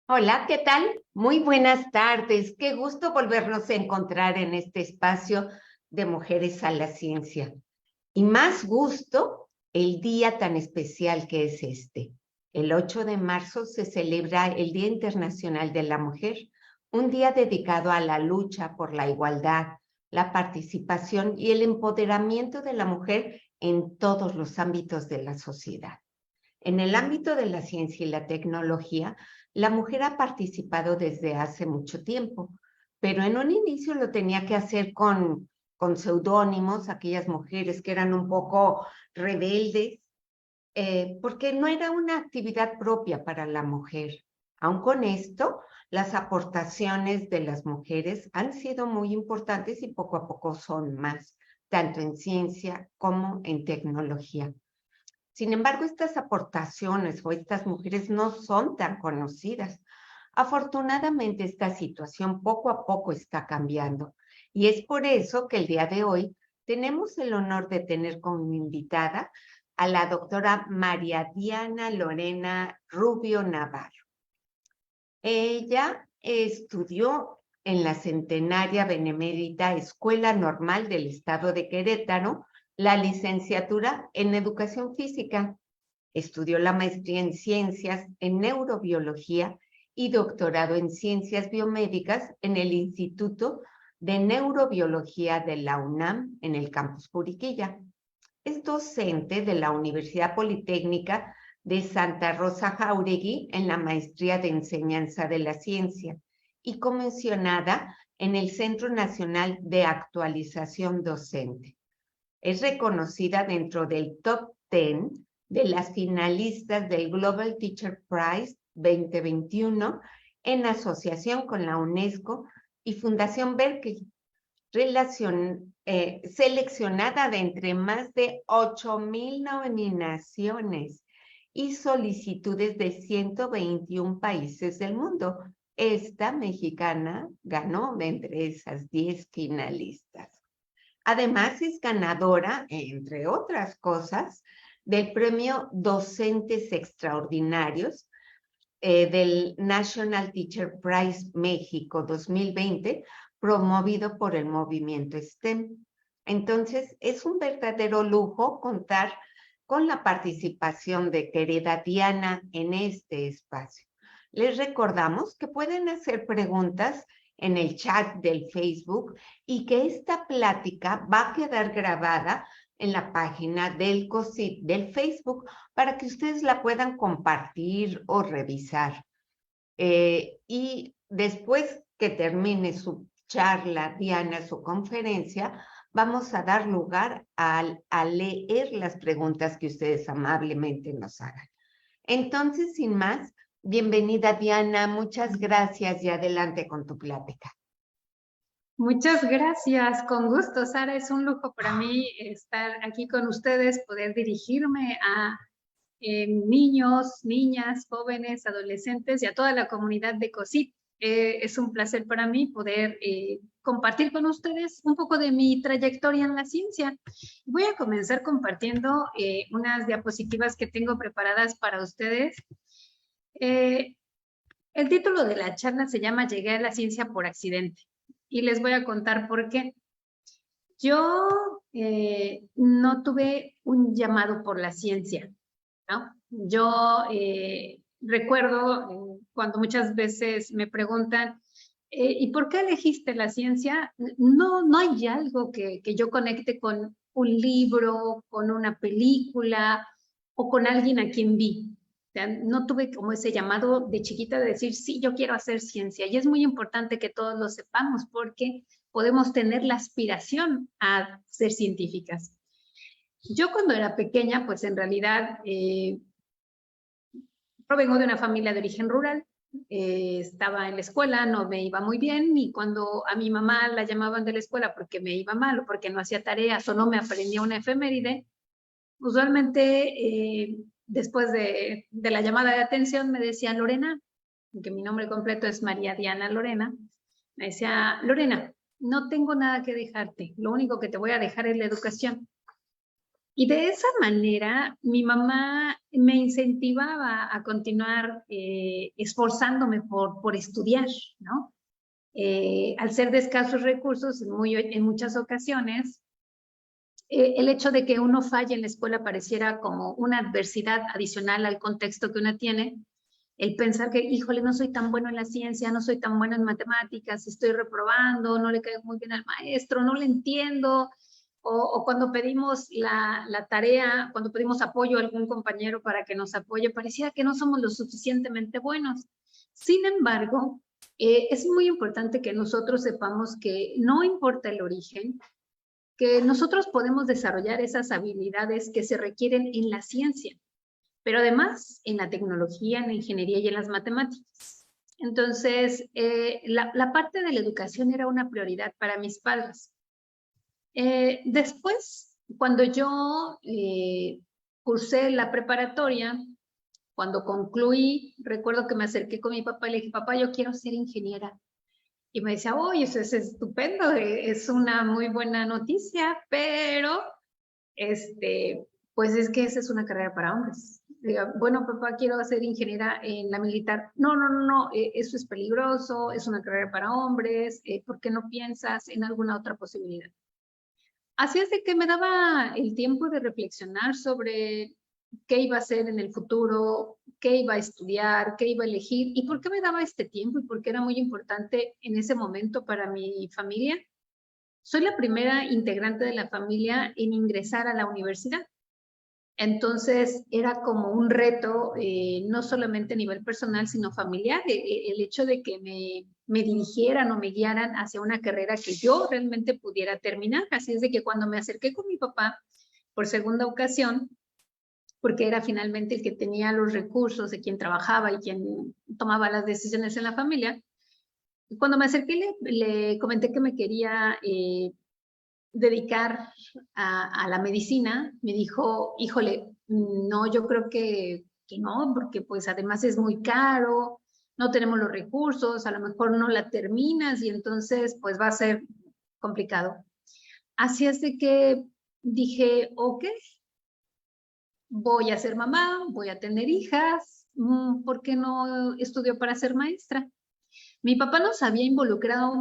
Hola, ¿qué tal? Muy buenas tardes. Qué gusto volvernos a encontrar en este espacio de Mujeres a la Ciencia. Y más gusto el día tan especial que es este. El 8 de marzo se celebra el Día Internacional de la Mujer, un día dedicado a la lucha por la igualdad, la participación y el empoderamiento de la mujer en todos los ámbitos de la sociedad. En el ámbito de la ciencia y la tecnología, la mujer ha participado desde hace mucho tiempo, pero en un inicio lo tenía que hacer con seudónimos, aquellas mujeres que eran un poco rebeldes, porque no era una actividad propia para la mujer. Aun con esto, las aportaciones de las mujeres han sido muy importantes y poco a poco son más, tanto en ciencia como en tecnología. Sin embargo, estas aportaciones o estas mujeres no son tan conocidas. Afortunadamente, esta situación poco a poco está cambiando y es por eso que el día de hoy tenemos el honor de tener como invitada a la doctora María Diana Lorena Rubio Navarro. Ella estudió en la centenaria Benemérita Escuela Normal del Estado de Querétaro la licenciatura en Educación Física. Estudió la maestría en Ciencias en Neurobiología y doctorado en Ciencias Biomédicas en el Instituto de Neurobiología de la UNAM en el campus Juriquilla. Es docente de la Universidad Politécnica de Santa Rosa Jáuregui en la maestría de Enseñanza de la Ciencia y comisionada en el Centro Nacional de Actualización Docente. Es reconocida dentro del top 10 de las finalistas del Global Teacher Prize 2021 en asociación con la UNESCO y Fundación Berkeley, seleccionada de entre más de 8,000 nominaciones y solicitudes de 121 países del mundo. Esta mexicana ganó de entre esas 10 finalistas. Además, es ganadora, entre otras cosas, del premio Docentes Extraordinarios del National Teacher Prize México 2020, promovido por el movimiento STEM. Entonces, es un verdadero lujo contar con la participación de querida Diana en este espacio. Les recordamos que pueden hacer preguntas en el chat del Facebook y que esta plática va a quedar grabada en la página del COSIT del Facebook para que ustedes la puedan compartir o revisar. Y después que termine su charla, Diana, su conferencia, vamos a dar lugar a leer las preguntas que ustedes amablemente nos hagan. Entonces, sin más, bienvenida Diana, muchas gracias y adelante con tu plática. Muchas gracias, con gusto, Sara. Es un lujo para mí estar aquí con ustedes, poder dirigirme a niños, niñas, jóvenes, adolescentes y a toda la comunidad de COSIT. Es un placer para mí poder compartir con ustedes un poco de mi trayectoria en la ciencia. Voy a comenzar compartiendo unas diapositivas que tengo preparadas para ustedes. El título de la charla se llama Llegué a la ciencia por accidente y les voy a contar por qué. Yo no tuve un llamado por la ciencia, ¿no? Yo recuerdo cuando muchas veces me preguntan, ¿y por qué elegiste la ciencia? No hay algo que yo conecte con un libro, con una película o con alguien a quien vi. O sea, no tuve como ese llamado de chiquita de decir, sí, yo quiero hacer ciencia. Y es muy importante que todos lo sepamos porque podemos tener la aspiración a ser científicas. Yo cuando era pequeña, pues en realidad provengo de una familia de origen rural, estaba en la escuela, no me iba muy bien y cuando a mi mamá la llamaban de la escuela porque me iba mal o porque no hacía tareas o no me aprendía una efeméride, usualmente después de la llamada de atención me decía Lorena, que mi nombre completo es María Diana Lorena, me decía Lorena, no tengo nada que dejarte, lo único que te voy a dejar es la educación. Y de esa manera mi mamá me incentivaba a continuar esforzándome por estudiar, ¿no? Al ser de escasos recursos, en muchas ocasiones, el hecho de que uno falle en la escuela pareciera como una adversidad adicional al contexto que uno tiene. El pensar que, híjole, no soy tan bueno en la ciencia, no soy tan bueno en matemáticas, estoy reprobando, no le caigo muy bien al maestro, no le entiendo. O cuando pedimos la tarea, cuando pedimos apoyo a algún compañero para que nos apoye, pareciera que no somos lo suficientemente buenos. Sin embargo, es muy importante que nosotros sepamos que no importa el origen, que nosotros podemos desarrollar esas habilidades que se requieren en la ciencia, pero además en la tecnología, en la ingeniería y en las matemáticas. Entonces, la parte de la educación era una prioridad para mis padres. Después, cuando yo cursé la preparatoria, cuando concluí, recuerdo que me acerqué con mi papá y le dije, papá, yo quiero ser ingeniera. Y me decía, oye, eso es estupendo, es una muy buena noticia, pero pues es que esa es una carrera para hombres. Diga, bueno, papá, quiero ser ingeniera en la militar. No, no, no, no, eso es peligroso, es una carrera para hombres, ¿por qué no piensas en alguna otra posibilidad? Así es de que me daba el tiempo de reflexionar sobre qué iba a hacer en el futuro, qué iba a estudiar, qué iba a elegir y por qué me daba este tiempo y por qué era muy importante en ese momento para mi familia. Soy la primera integrante de la familia en ingresar a la universidad. Entonces era como un reto, no solamente a nivel personal, sino familiar, el hecho de que me dirigieran o me guiaran hacia una carrera que yo realmente pudiera terminar. Así es de que cuando me acerqué con mi papá por segunda ocasión, porque era finalmente el que tenía los recursos, de quien trabajaba y quien tomaba las decisiones en la familia, cuando me acerqué le comenté que me quería dedicar a la medicina, me dijo, híjole, no, yo creo que no, porque pues además es muy caro, no tenemos los recursos, a lo mejor no la terminas y entonces pues va a ser complicado. Así es de que dije, ok, voy a ser mamá, voy a tener hijas, ¿por qué no estudio para ser maestra? Mi papá nos había involucrado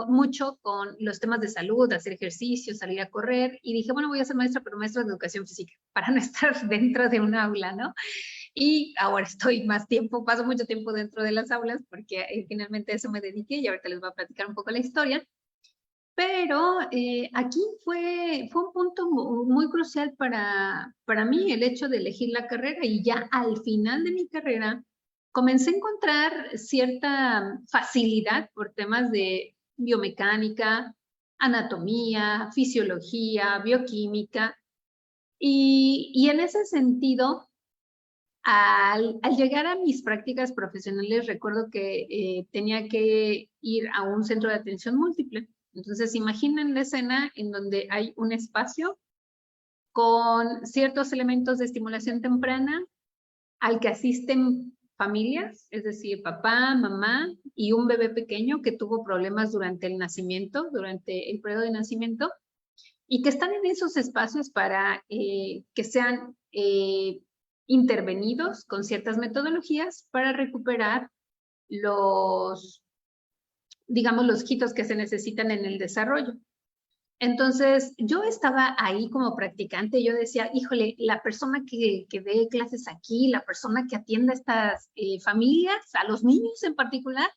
mucho con los temas de salud, hacer ejercicio, salir a correr, y dije, bueno, voy a ser maestra, pero maestra de educación física, para no estar dentro de un aula, ¿no? Y ahora estoy más tiempo, paso mucho tiempo dentro de las aulas, porque finalmente a eso me dediqué, y ahorita les voy a platicar un poco la historia. Pero aquí fue un punto muy crucial para mí el hecho de elegir la carrera y ya al final de mi carrera comencé a encontrar cierta facilidad por temas de biomecánica, anatomía, fisiología, bioquímica y en ese sentido, al llegar a mis prácticas profesionales, recuerdo que tenía que ir a un centro de atención múltiple. Entonces, imaginen la escena en donde hay un espacio con ciertos elementos de estimulación temprana al que asisten familias, es decir, papá, mamá y un bebé pequeño que tuvo problemas durante el nacimiento, durante el periodo de nacimiento, y que están en esos espacios para que sean intervenidos con ciertas metodologías para recuperar los, digamos, los hitos que se necesitan en el desarrollo. Entonces, yo estaba ahí como practicante, yo decía, híjole, la persona que dé clases aquí, la persona que atienda a estas familias, a los niños en particular,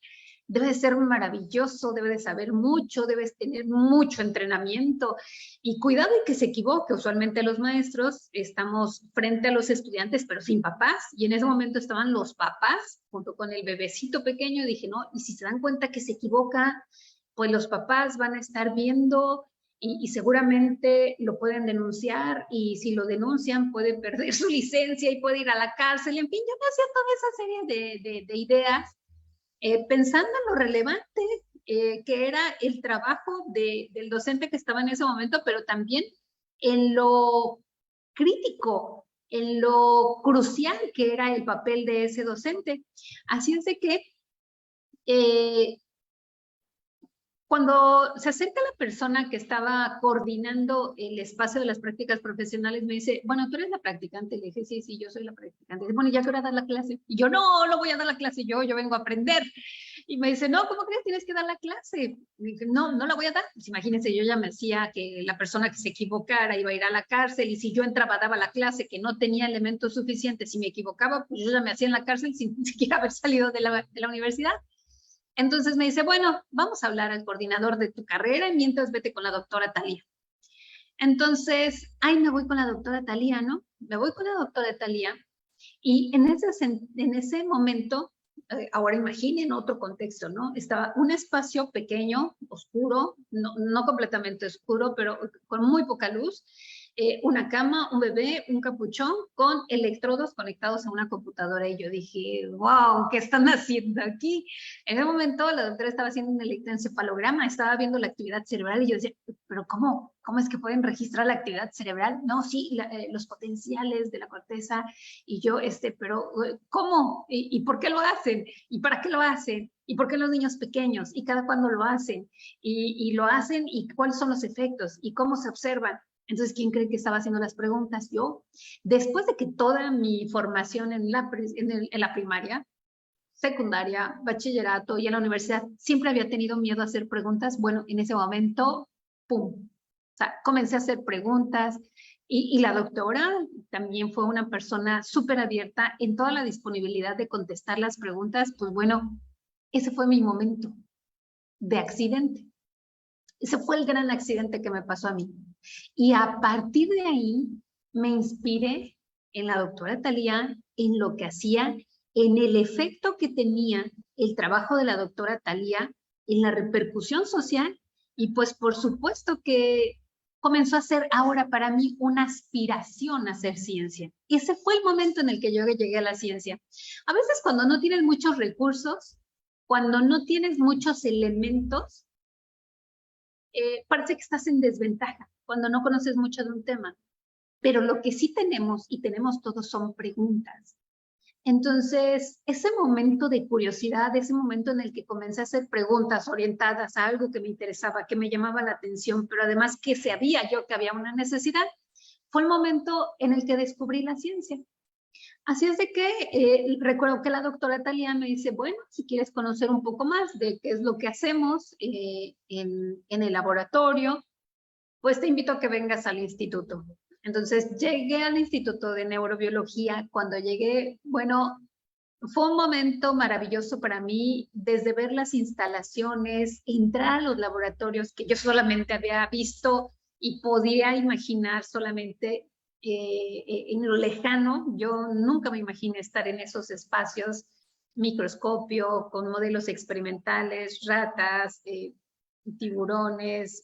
debe de ser maravilloso, debe de saber mucho, debes tener mucho entrenamiento y cuidado y que se equivoque. Usualmente los maestros estamos frente a los estudiantes, pero sin papás, y en ese momento estaban los papás junto con el bebecito pequeño. Dije, no, y si se dan cuenta que se equivoca, pues los papás van a estar viendo y seguramente lo pueden denunciar y si lo denuncian puede perder su licencia y puede ir a la cárcel. En fin, yo me hacía toda esa serie de ideas pensando en lo relevante que era el trabajo del docente que estaba en ese momento, pero también en lo crítico, en lo crucial que era el papel de ese docente. Así es de que Cuando se acerca la persona que estaba coordinando el espacio de las prácticas profesionales, me dice, bueno, tú eres la practicante. Le dije, sí, sí, yo soy la practicante. Dice, bueno, ¿ya qué hora dar la clase? Y yo, no voy a dar la clase, yo vengo a aprender. Y me dice, no, ¿cómo crees? Tienes que dar la clase. Y dije, no la voy a dar. Pues imagínense, yo ya me hacía que la persona que se equivocara iba a ir a la cárcel, y si yo entraba, daba la clase, que no tenía elementos suficientes, si me equivocaba, pues yo ya me hacía en la cárcel sin siquiera haber salido de la universidad. Entonces me dice, bueno, vamos a hablar al coordinador de tu carrera y mientras vete con la doctora Talía. Entonces, me voy con la doctora Talía, ¿no? Me voy con la doctora Talía y en ese momento, ahora imaginen otro contexto, ¿no? Estaba un espacio pequeño, oscuro, no completamente oscuro, pero con muy poca luz, una cama, un bebé, un capuchón con electrodos conectados a una computadora. Y yo dije, wow, ¿qué están haciendo aquí? En ese momento la doctora estaba haciendo un electroencefalograma, estaba viendo la actividad cerebral y yo decía, pero ¿cómo es que pueden registrar la actividad cerebral? No, sí, los potenciales de la corteza. Y yo, pero ¿cómo? ¿Y por qué lo hacen? ¿Y para qué lo hacen? ¿Y por qué los niños pequeños? ¿Y cada cuándo lo hacen? ¿Y lo hacen? ¿Y cuáles son los efectos? ¿Y cómo se observan? Entonces, ¿quién cree que estaba haciendo las preguntas? Yo. Después de que toda mi formación en la primaria, secundaria, bachillerato y en la universidad siempre había tenido miedo a hacer preguntas, bueno, en ese momento, ¡pum! O sea, comencé a hacer preguntas y la doctora también fue una persona súper abierta en toda la disponibilidad de contestar las preguntas. Pues bueno, ese fue mi momento de accidente. Ese fue el gran accidente que me pasó a mí. Y a partir de ahí me inspiré en la doctora Talía, en lo que hacía, en el efecto que tenía el trabajo de la doctora Talía, en la repercusión social, y pues por supuesto que comenzó a ser ahora para mí una aspiración a hacer ciencia. Ese fue el momento en el que yo llegué a la ciencia. A veces cuando no tienes muchos recursos, cuando no tienes muchos elementos, parece que estás en desventaja cuando no conoces mucho de un tema. Pero lo que sí tenemos, y tenemos todos, son preguntas. Entonces, ese momento de curiosidad, ese momento en el que comencé a hacer preguntas orientadas a algo que me interesaba, que me llamaba la atención, pero además que sabía yo que había una necesidad, fue el momento en el que descubrí la ciencia. Así es de que recuerdo que la doctora Talía me dice, bueno, si quieres conocer un poco más de qué es lo que hacemos en el laboratorio, pues te invito a que vengas al instituto. Entonces llegué al Instituto de Neurobiología. Cuando llegué, bueno, fue un momento maravilloso para mí, desde ver las instalaciones, entrar a los laboratorios que yo solamente había visto y podía imaginar solamente en lo lejano. Yo nunca me imaginé estar en esos espacios, microscopio, con modelos experimentales, ratas, tiburones,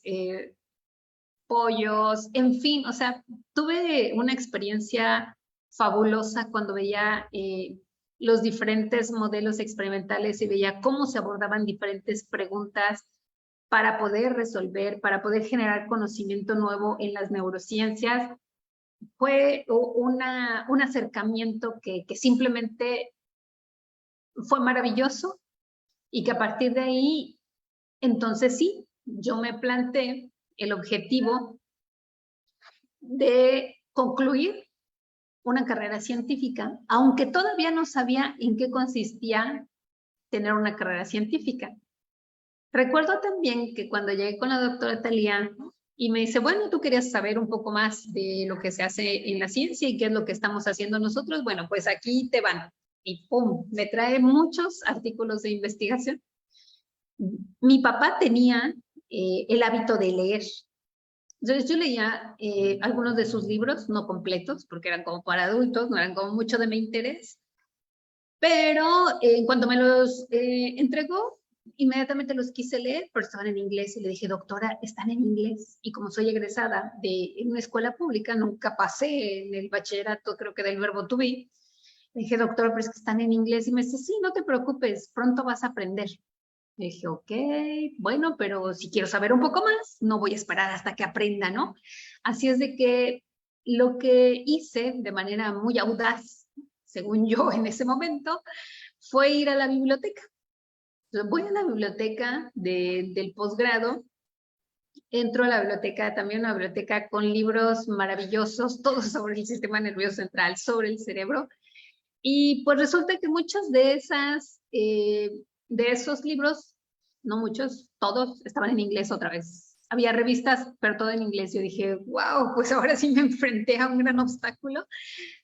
pollos, en fin, o sea, tuve una experiencia fabulosa cuando veía los diferentes modelos experimentales y veía cómo se abordaban diferentes preguntas para poder resolver, para poder generar conocimiento nuevo en las neurociencias. Fue un acercamiento que simplemente fue maravilloso y que a partir de ahí, entonces sí, yo me planteé el objetivo de concluir una carrera científica, aunque todavía no sabía en qué consistía tener una carrera científica. Recuerdo también que cuando llegué con la doctora Talía y me dice, bueno, tú querías saber un poco más de lo que se hace en la ciencia y qué es lo que estamos haciendo nosotros, bueno, pues aquí te van. Y pum, me trae muchos artículos de investigación. Mi papá tenía el hábito de leer. Entonces yo leía algunos de sus libros, no completos, porque eran como para adultos, no eran como mucho de mi interés, pero en cuanto me los entregó, inmediatamente los quise leer, pero estaban en inglés y le dije, doctora, están en inglés. Y como soy egresada de una escuela pública, nunca pasé en el bachillerato, creo que del verbo to be, le dije, doctora, pero es que están en inglés. Y me dice, sí, no te preocupes, pronto vas a aprender. Le dije, ok, bueno, pero si quiero saber un poco más, no voy a esperar hasta que aprenda, ¿no? Así es de que lo que hice de manera muy audaz, según yo en ese momento, fue ir a la biblioteca. Voy a la biblioteca del posgrado, entro a la biblioteca, también una biblioteca con libros maravillosos, todos sobre el sistema nervioso central, sobre el cerebro, y pues resulta que muchos de esos libros, no muchos, todos estaban en inglés otra vez. Había revistas, pero todo en inglés. Yo dije, wow, pues ahora sí me enfrenté a un gran obstáculo.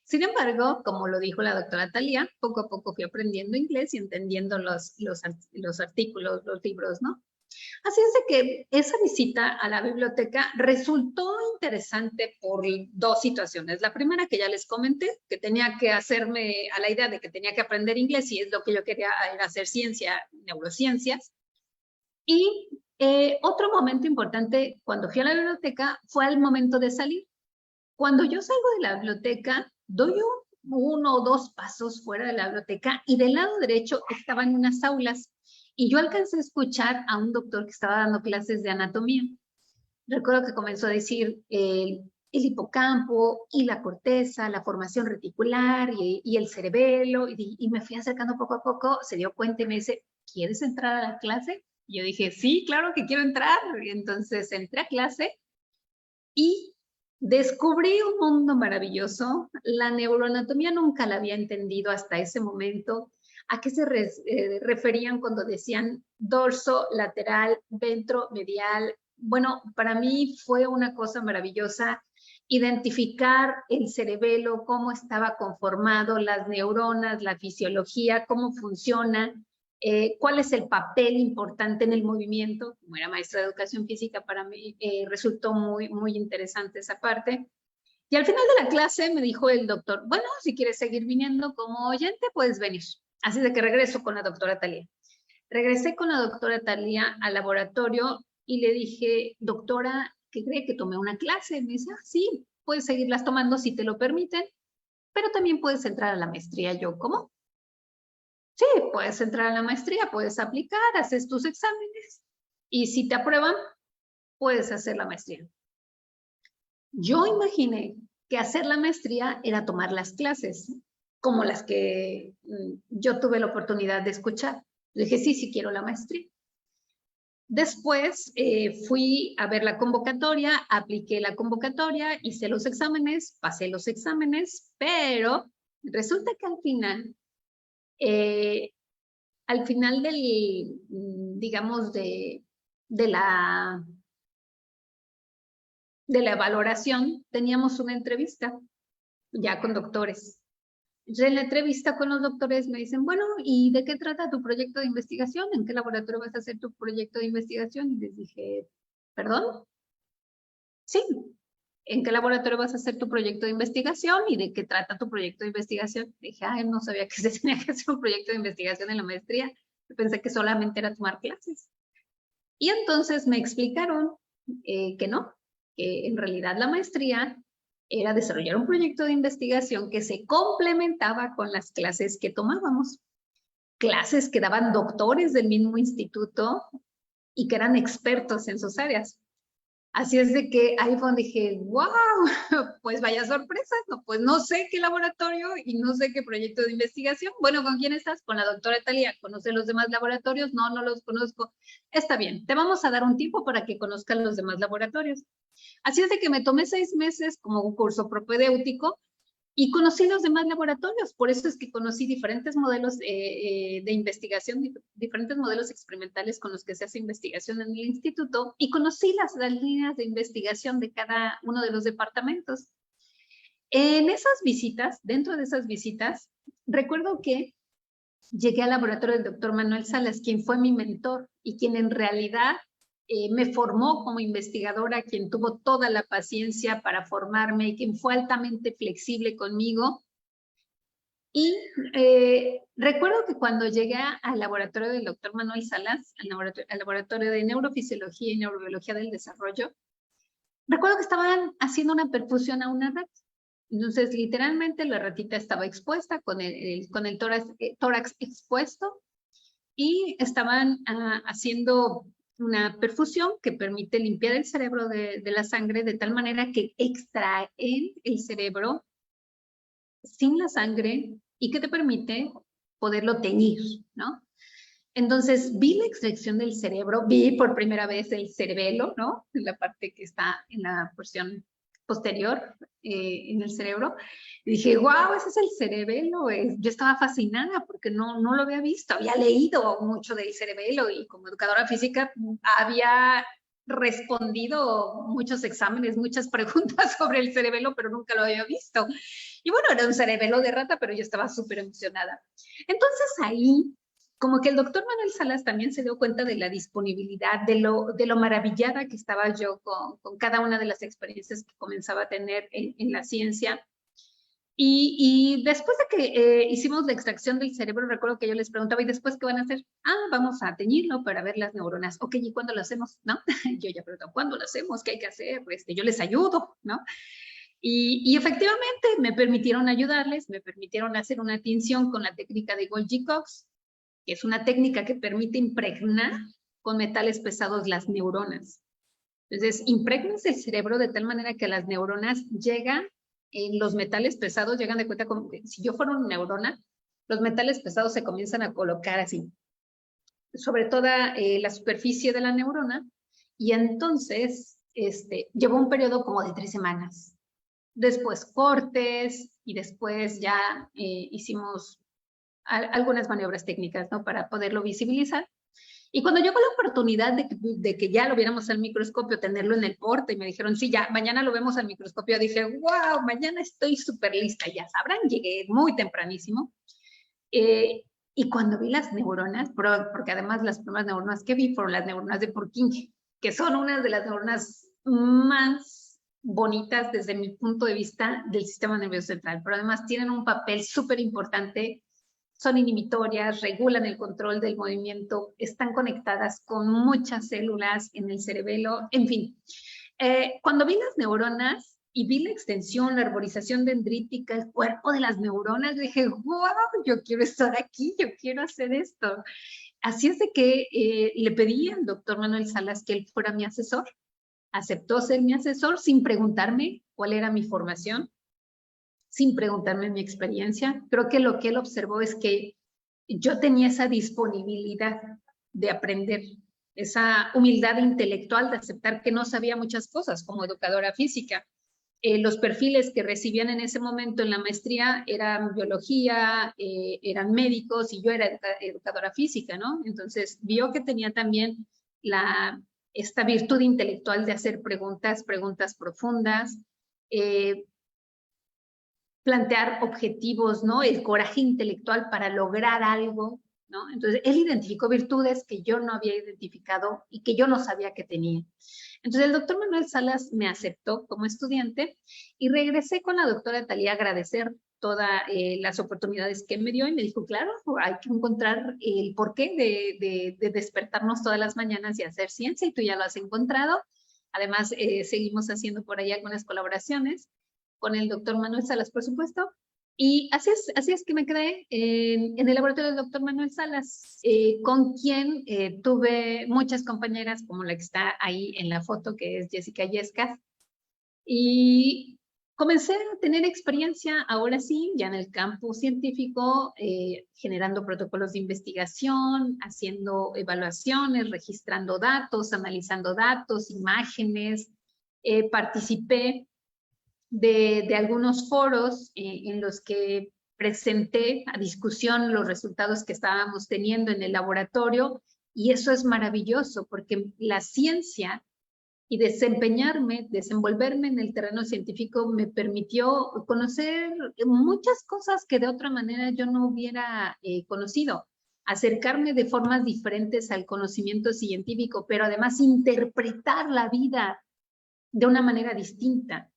Sin embargo, como lo dijo la doctora Talía, poco a poco fui aprendiendo inglés y entendiendo los artículos, los libros, ¿no? Así es de que esa visita a la biblioteca resultó interesante por dos situaciones. La primera que ya les comenté, que tenía que hacerme a la idea de que tenía que aprender inglés y es lo que yo quería, era hacer ciencia, neurociencias. Y otro momento importante cuando fui a la biblioteca fue el momento de salir. Cuando yo salgo de la biblioteca, doy uno o dos pasos fuera de la biblioteca y del lado derecho estaban unas aulas y yo alcancé a escuchar a un doctor que estaba dando clases de anatomía. Recuerdo que comenzó a decir el hipocampo y la corteza, la formación reticular y el cerebelo, y me fui acercando poco a poco, se dio cuenta y me dice, ¿quieres entrar a la clase? Y yo dije, sí, claro que quiero entrar. Y entonces entré a clase y descubrí un mundo maravilloso. La neuroanatomía nunca la había entendido hasta ese momento. ¿A qué se referían cuando decían dorso, lateral, ventro, medial? Bueno, para mí fue una cosa maravillosa identificar el cerebelo, cómo estaba conformado, las neuronas, la fisiología, cómo funciona, cuál es el papel importante en el movimiento. Como era maestra de educación física, para mí resultó muy, muy interesante esa parte. Y al final de la clase me dijo el doctor, bueno, si quieres seguir viniendo como oyente, puedes venir. Así de que regreso con la doctora Talía. Regresé con la doctora Talía al laboratorio y le dije, doctora, ¿qué cree que tomé una clase? Me dice, sí, puedes seguirlas tomando si te lo permiten, pero también puedes entrar a la maestría. Yo, ¿cómo? Sí, puedes entrar a la maestría, puedes aplicar, haces tus exámenes y si te aprueban, puedes hacer la maestría. Yo imaginé que hacer la maestría era tomar las clases, como las que yo tuve la oportunidad de escuchar. Le dije, sí, sí quiero la maestría. Después fui a ver la convocatoria, apliqué la convocatoria, hice los exámenes, pasé los exámenes, pero resulta que eh, al final del, digamos, de la evaluación, teníamos una entrevista ya con doctores. Entonces, en la entrevista con los doctores me dicen, bueno, ¿y de qué trata tu proyecto de investigación? ¿En qué laboratorio vas a hacer tu proyecto de investigación? Y les dije, ¿perdón? Sí. ¿En qué laboratorio vas a hacer tu proyecto de investigación? ¿Y de qué trata tu proyecto de investigación? Dije, ay, no sabía que se tenía que hacer un proyecto de investigación en la maestría. Pensé que solamente era tomar clases. Y entonces me explicaron que no, que en realidad la maestría era desarrollar un proyecto de investigación que se complementaba con las clases que tomábamos, clases que daban doctores del mismo instituto y que eran expertos en sus áreas. Así es de que ahí fue donde dije, wow, pues vaya sorpresa, no, pues no sé qué laboratorio y no sé qué proyecto de investigación. Bueno, ¿con quién estás? Con la doctora Talía. ¿Conoce los demás laboratorios? No, no los conozco. Está bien, te vamos a dar un tiempo para que conozcan los demás laboratorios. Así es de que me tomé 6 meses como un curso propedéutico y conocí los demás laboratorios. Por eso es que conocí diferentes modelos de investigación, diferentes modelos experimentales con los que se hace investigación en el instituto y conocí las líneas de investigación de cada uno de los departamentos. En esas visitas, dentro de esas visitas, recuerdo que llegué al laboratorio del doctor Manuel Salas, quien fue mi mentor y quien en realidad me formó como investigadora, quien tuvo toda la paciencia para formarme, quien fue altamente flexible conmigo. Y recuerdo que cuando llegué al laboratorio del doctor Manuel Salas, al laboratorio de neurofisiología y neurobiología del desarrollo, recuerdo que estaban haciendo una perfusión a una rata. Entonces, literalmente la ratita estaba expuesta con el tórax expuesto y estaban haciendo una perfusión que permite limpiar el cerebro de la sangre de tal manera que extraen el cerebro sin la sangre y que te permite poderlo teñir, ¿no? Entonces vi la extracción del cerebro, vi por primera vez el cerebelo, ¿no? La parte que está en la porción posterior en el cerebro. Y dije, wow, ese es el cerebelo. Yo estaba fascinada porque no lo había visto. Había leído mucho del cerebelo y como educadora física había respondido muchos exámenes, muchas preguntas sobre el cerebelo, pero nunca lo había visto. Y bueno, era un cerebelo de rata, pero yo estaba súper emocionada. Entonces ahí como que el doctor Manuel Salas también se dio cuenta de la disponibilidad, de lo maravillada que estaba yo con cada una de las experiencias que comenzaba a tener en la ciencia. Y después de que hicimos la extracción del cerebro, recuerdo que yo les preguntaba, ¿y después qué van a hacer? Ah, vamos a teñirlo para ver las neuronas. Ok, ¿y cuándo lo hacemos? ¿No? Yo ya pregunto, ¿cuándo lo hacemos? ¿Qué hay que hacer? Yo les ayudo, ¿no? Y efectivamente me permitieron ayudarles, me permitieron hacer una tinción con la técnica de Golgi-Cox, que es una técnica que permite impregnar con metales pesados las neuronas. Entonces, impregnas el cerebro de tal manera que las neuronas llegan, los metales pesados llegan de cuenta como que si yo fuera una neurona, los metales pesados se comienzan a colocar así, sobre toda la superficie de la neurona, y entonces llevó un periodo como de 3 semanas. Después cortes, y después ya hicimos algunas maniobras técnicas, ¿no? Para poderlo visibilizar. Y cuando llegó la oportunidad de que ya lo viéramos al microscopio, tenerlo en el porte, y me dijeron, sí, ya, mañana lo vemos al microscopio, dije, wow, mañana estoy súper lista, ya sabrán, llegué muy tempranísimo. Y cuando vi las neuronas, porque además las primeras neuronas que vi fueron las neuronas de Purkinje, que son unas de las neuronas más bonitas desde mi punto de vista del sistema nervioso central, pero además tienen un papel súper importante, son inhibitorias, regulan el control del movimiento, están conectadas con muchas células en el cerebelo, en fin. Cuando vi las neuronas y vi la extensión, la arborización dendrítica, el cuerpo de las neuronas, dije, wow, yo quiero estar aquí, yo quiero hacer esto. Así es de que le pedí al doctor Manuel Salas que él fuera mi asesor. Aceptó ser mi asesor sin preguntarme cuál era mi formación, sin preguntarme mi experiencia. Creo que lo que él observó es que yo tenía esa disponibilidad de aprender, esa humildad intelectual de aceptar que no sabía muchas cosas como educadora física. Los perfiles que recibían en ese momento en la maestría eran biología, eran médicos, y yo era educadora física, ¿no? Entonces vio que tenía también esta virtud intelectual de hacer preguntas profundas, plantear objetivos, ¿no? El coraje intelectual para lograr algo, ¿no? Entonces, él identificó virtudes que yo no había identificado y que yo no sabía que tenía. Entonces, el doctor Manuel Salas me aceptó como estudiante y regresé con la doctora Talía a agradecer todas las oportunidades que me dio, y me dijo, claro, hay que encontrar el porqué de despertarnos todas las mañanas y hacer ciencia, y tú ya lo has encontrado. Además, seguimos haciendo por ahí algunas colaboraciones con el doctor Manuel Salas, por supuesto. Y así es que me quedé en el laboratorio del doctor Manuel Salas, con quien tuve muchas compañeras, como la que está ahí en la foto, que es Jessica Yescas. Y comencé a tener experiencia, ahora sí, ya en el campo científico, generando protocolos de investigación, haciendo evaluaciones, registrando datos, analizando datos, imágenes. Participé de algunos foros en los que presenté a discusión los resultados que estábamos teniendo en el laboratorio, y eso es maravilloso porque la ciencia y desenvolverme en el terreno científico me permitió conocer muchas cosas que de otra manera yo no hubiera conocido, acercarme de formas diferentes al conocimiento científico, pero además interpretar la vida de una manera distinta.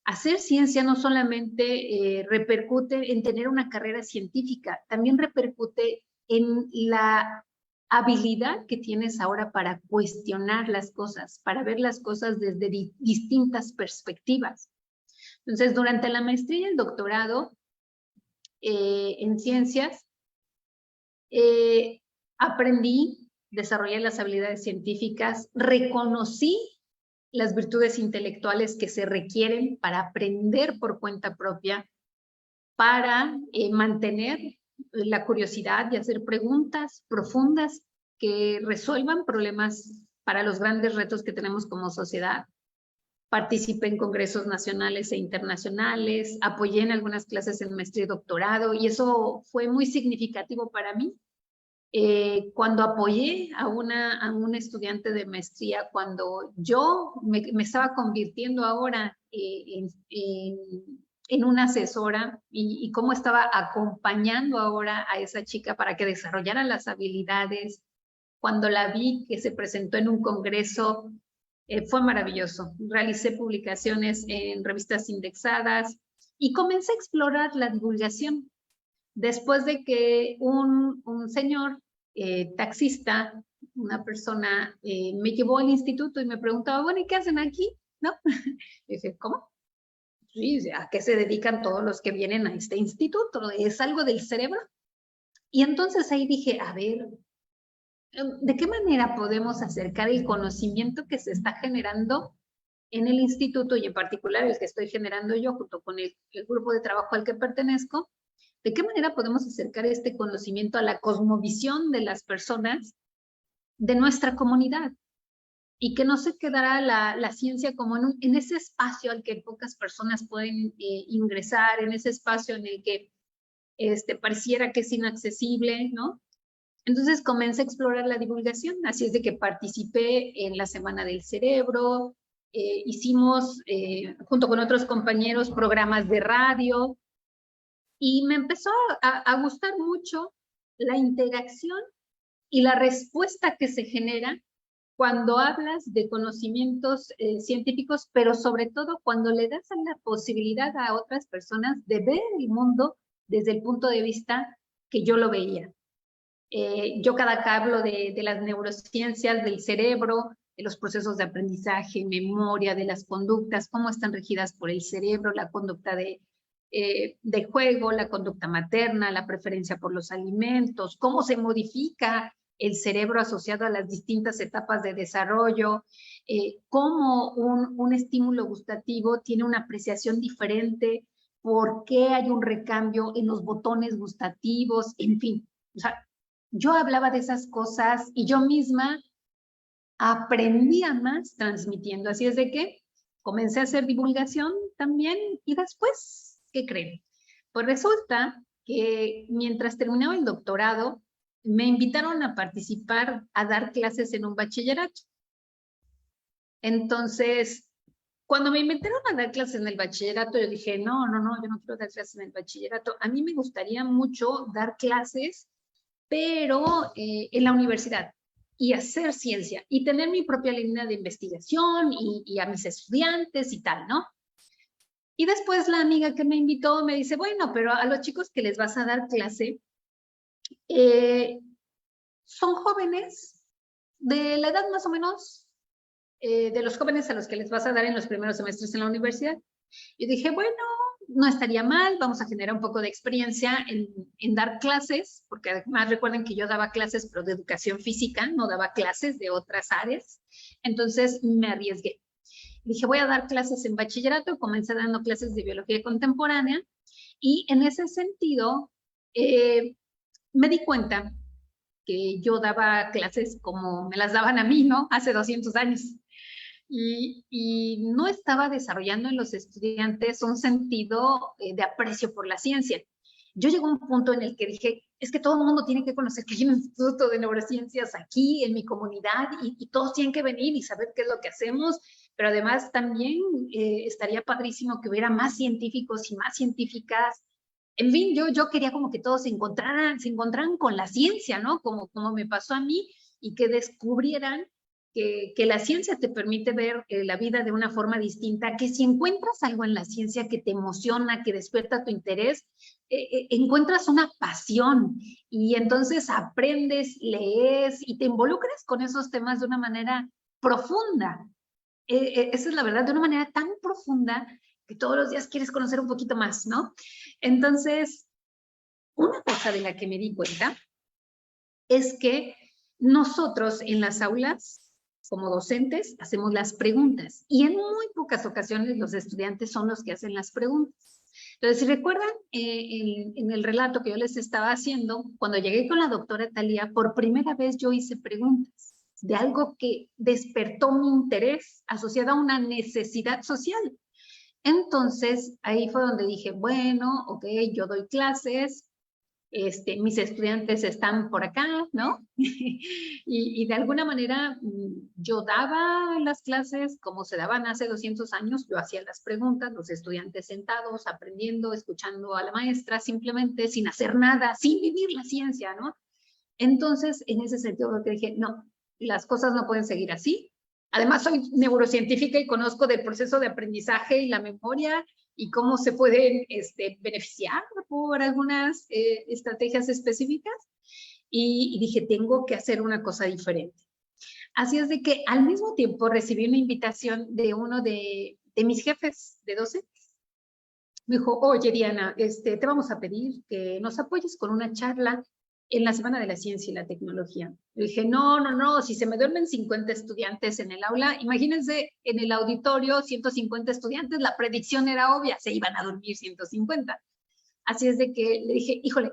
Hacer ciencia no solamente repercute en tener una carrera científica, también repercute en la habilidad que tienes ahora para cuestionar las cosas, para ver las cosas desde distintas perspectivas. Entonces, durante la maestría y el doctorado en ciencias, aprendí, desarrollé las habilidades científicas, reconocí las virtudes intelectuales que se requieren para aprender por cuenta propia, para mantener la curiosidad y hacer preguntas profundas que resuelvan problemas para los grandes retos que tenemos como sociedad. Participé en congresos nacionales e internacionales, apoyé en algunas clases en maestría y doctorado, y eso fue muy significativo para mí. Cuando apoyé a un estudiante de maestría, cuando yo me estaba convirtiendo ahora en una asesora y cómo estaba acompañando ahora a esa chica para que desarrollara las habilidades, cuando la vi que se presentó en un congreso, fue maravilloso. Realicé publicaciones en revistas indexadas y comencé a explorar la divulgación. Después de que un señor taxista, una persona, me llevó al instituto y me preguntaba, bueno, ¿y qué hacen aquí? ¿No? Y dije, ¿cómo? Sí, ¿a qué se dedican todos los que vienen a este instituto? ¿Es algo del cerebro? Y entonces ahí dije, a ver, ¿de qué manera podemos acercar el conocimiento que se está generando en el instituto y en particular el que estoy generando yo junto con el grupo de trabajo al que pertenezco? ¿De qué manera podemos acercar este conocimiento a la cosmovisión de las personas de nuestra comunidad? Y que no se quedara la ciencia como en ese espacio al que pocas personas pueden ingresar, en ese espacio en el que pareciera que es inaccesible, ¿no? Entonces comencé a explorar la divulgación, así es de que participé en la Semana del Cerebro, hicimos junto con otros compañeros programas de radio, y me empezó a gustar mucho la interacción y la respuesta que se genera cuando hablas de conocimientos científicos, pero sobre todo cuando le das la posibilidad a otras personas de ver el mundo desde el punto de vista que yo lo veía. Yo cada que hablo de las neurociencias, del cerebro, de los procesos de aprendizaje, memoria, de las conductas, cómo están regidas por el cerebro, la conducta de juego, la conducta materna, la preferencia por los alimentos, cómo se modifica el cerebro asociado a las distintas etapas de desarrollo, cómo un estímulo gustativo tiene una apreciación diferente, por qué hay un recambio en los botones gustativos, en fin. O sea, yo hablaba de esas cosas y yo misma aprendía más transmitiendo. Así es de que comencé a hacer divulgación también y después, ¿qué creen? Pues resulta que mientras terminaba el doctorado, me invitaron a participar, a dar clases en un bachillerato. Entonces, cuando me invitaron a dar clases en el bachillerato, yo dije, no, yo no quiero dar clases en el bachillerato. A mí me gustaría mucho dar clases, pero en la universidad, y hacer ciencia, y tener mi propia línea de investigación, y a mis estudiantes y tal, ¿no? Y después la amiga que me invitó me dice, bueno, pero a los chicos que les vas a dar clase, son jóvenes de la edad más o menos de los jóvenes a los que les vas a dar en los primeros semestres en la universidad. Yo dije, bueno, no estaría mal, vamos a generar un poco de experiencia en dar clases, porque además recuerden que yo daba clases, pero de educación física, no daba clases de otras áreas. Entonces me arriesgué. Dije, voy a dar clases en bachillerato, comencé dando clases de biología contemporánea, y en ese sentido me di cuenta que yo daba clases como me las daban a mí, ¿no? Hace 200 años. Y no estaba desarrollando en los estudiantes un sentido de aprecio por la ciencia. Yo llegué a un punto en el que dije, es que todo el mundo tiene que conocer que hay un instituto de neurociencias aquí en mi comunidad y todos tienen que venir y saber qué es lo que hacemos, pero además también estaría padrísimo que hubiera más científicos y más científicas. En fin, yo quería como que todos se encontraran con la ciencia, ¿no? Como me pasó a mí, y que descubrieran que la ciencia te permite ver la vida de una forma distinta, que si encuentras algo en la ciencia que te emociona, que despierta tu interés, encuentras una pasión y entonces aprendes, lees y te involucras con esos temas de una manera profunda. Esa es la verdad, de una manera tan profunda que todos los días quieres conocer un poquito más, ¿no? Entonces, una cosa de la que me di cuenta es que nosotros en las aulas, como docentes, hacemos las preguntas y en muy pocas ocasiones los estudiantes son los que hacen las preguntas. Entonces, si recuerdan, en el relato que yo les estaba haciendo, cuando llegué con la doctora Thalía, por primera vez yo hice preguntas de algo que despertó mi interés asociado a una necesidad social. Entonces, ahí fue donde dije, bueno, ok, yo doy clases, mis estudiantes están por acá, ¿no? y de alguna manera yo daba las clases como se daban hace 200 años, yo hacía las preguntas, los estudiantes sentados, aprendiendo, escuchando a la maestra, simplemente sin hacer nada, sin vivir la ciencia, ¿no? Entonces, en ese sentido, que dije, no, las cosas no pueden seguir así. Además, soy neurocientífica y conozco del proceso de aprendizaje y la memoria y cómo se pueden beneficiar por algunas estrategias específicas. Y dije, tengo que hacer una cosa diferente. Así es de que al mismo tiempo recibí una invitación de uno de mis jefes de docentes. Me dijo, oye Diana, te vamos a pedir que nos apoyes con una charla en la Semana de la Ciencia y la Tecnología. Le dije, no, si se me duermen 50 estudiantes en el aula, imagínense en el auditorio 150 estudiantes, la predicción era obvia, se iban a dormir 150. Así es de que le dije, híjole,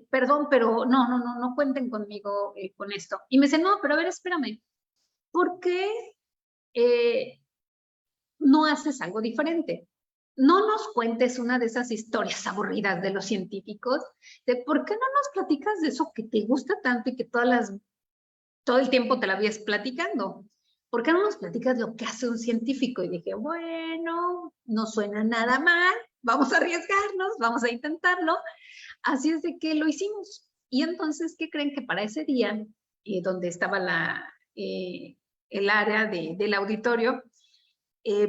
perdón, pero no cuenten conmigo con esto. Y me dice, no, pero a ver, espérame, ¿por qué no haces algo diferente? No nos cuentes una de esas historias aburridas de los científicos, de por qué no nos platicas de eso que te gusta tanto y que todo el tiempo te la vías platicando. ¿Por qué no nos platicas lo que hace un científico? Y dije, bueno, no suena nada mal, vamos a arriesgarnos, vamos a intentarlo. Así es de que lo hicimos. Y entonces, ¿qué creen? Que para ese día, donde estaba el área del auditorio,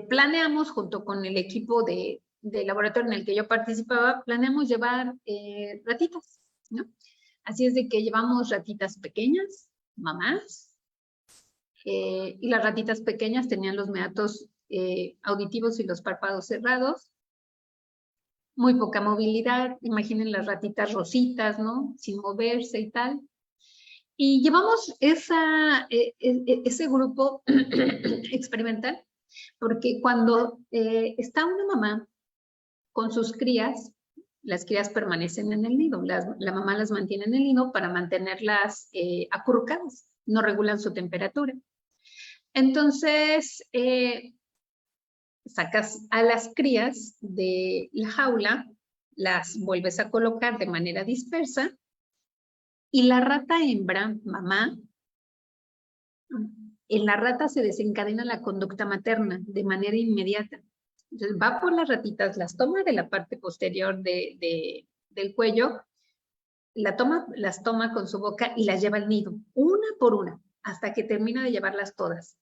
planeamos junto con el equipo de laboratorio en el que yo participaba, planeamos llevar ratitas, ¿no? Así es de que llevamos ratitas pequeñas, mamás, y las ratitas pequeñas tenían los meatos auditivos y los párpados cerrados, muy poca movilidad, imaginen las ratitas rositas, ¿no? Sin moverse y tal. Y llevamos ese grupo experimental, porque cuando está una mamá con sus crías, las crías permanecen en el nido, la mamá las mantiene en el nido para mantenerlas acurrucadas, no regulan su temperatura. Entonces, sacas a las crías de la jaula, las vuelves a colocar de manera dispersa, y la rata hembra, mamá, en la rata se desencadena la conducta materna de manera inmediata. Entonces va por las ratitas, las toma de la parte posterior del cuello, las toma con su boca y las lleva al nido, una por una, hasta que termina de llevarlas todas.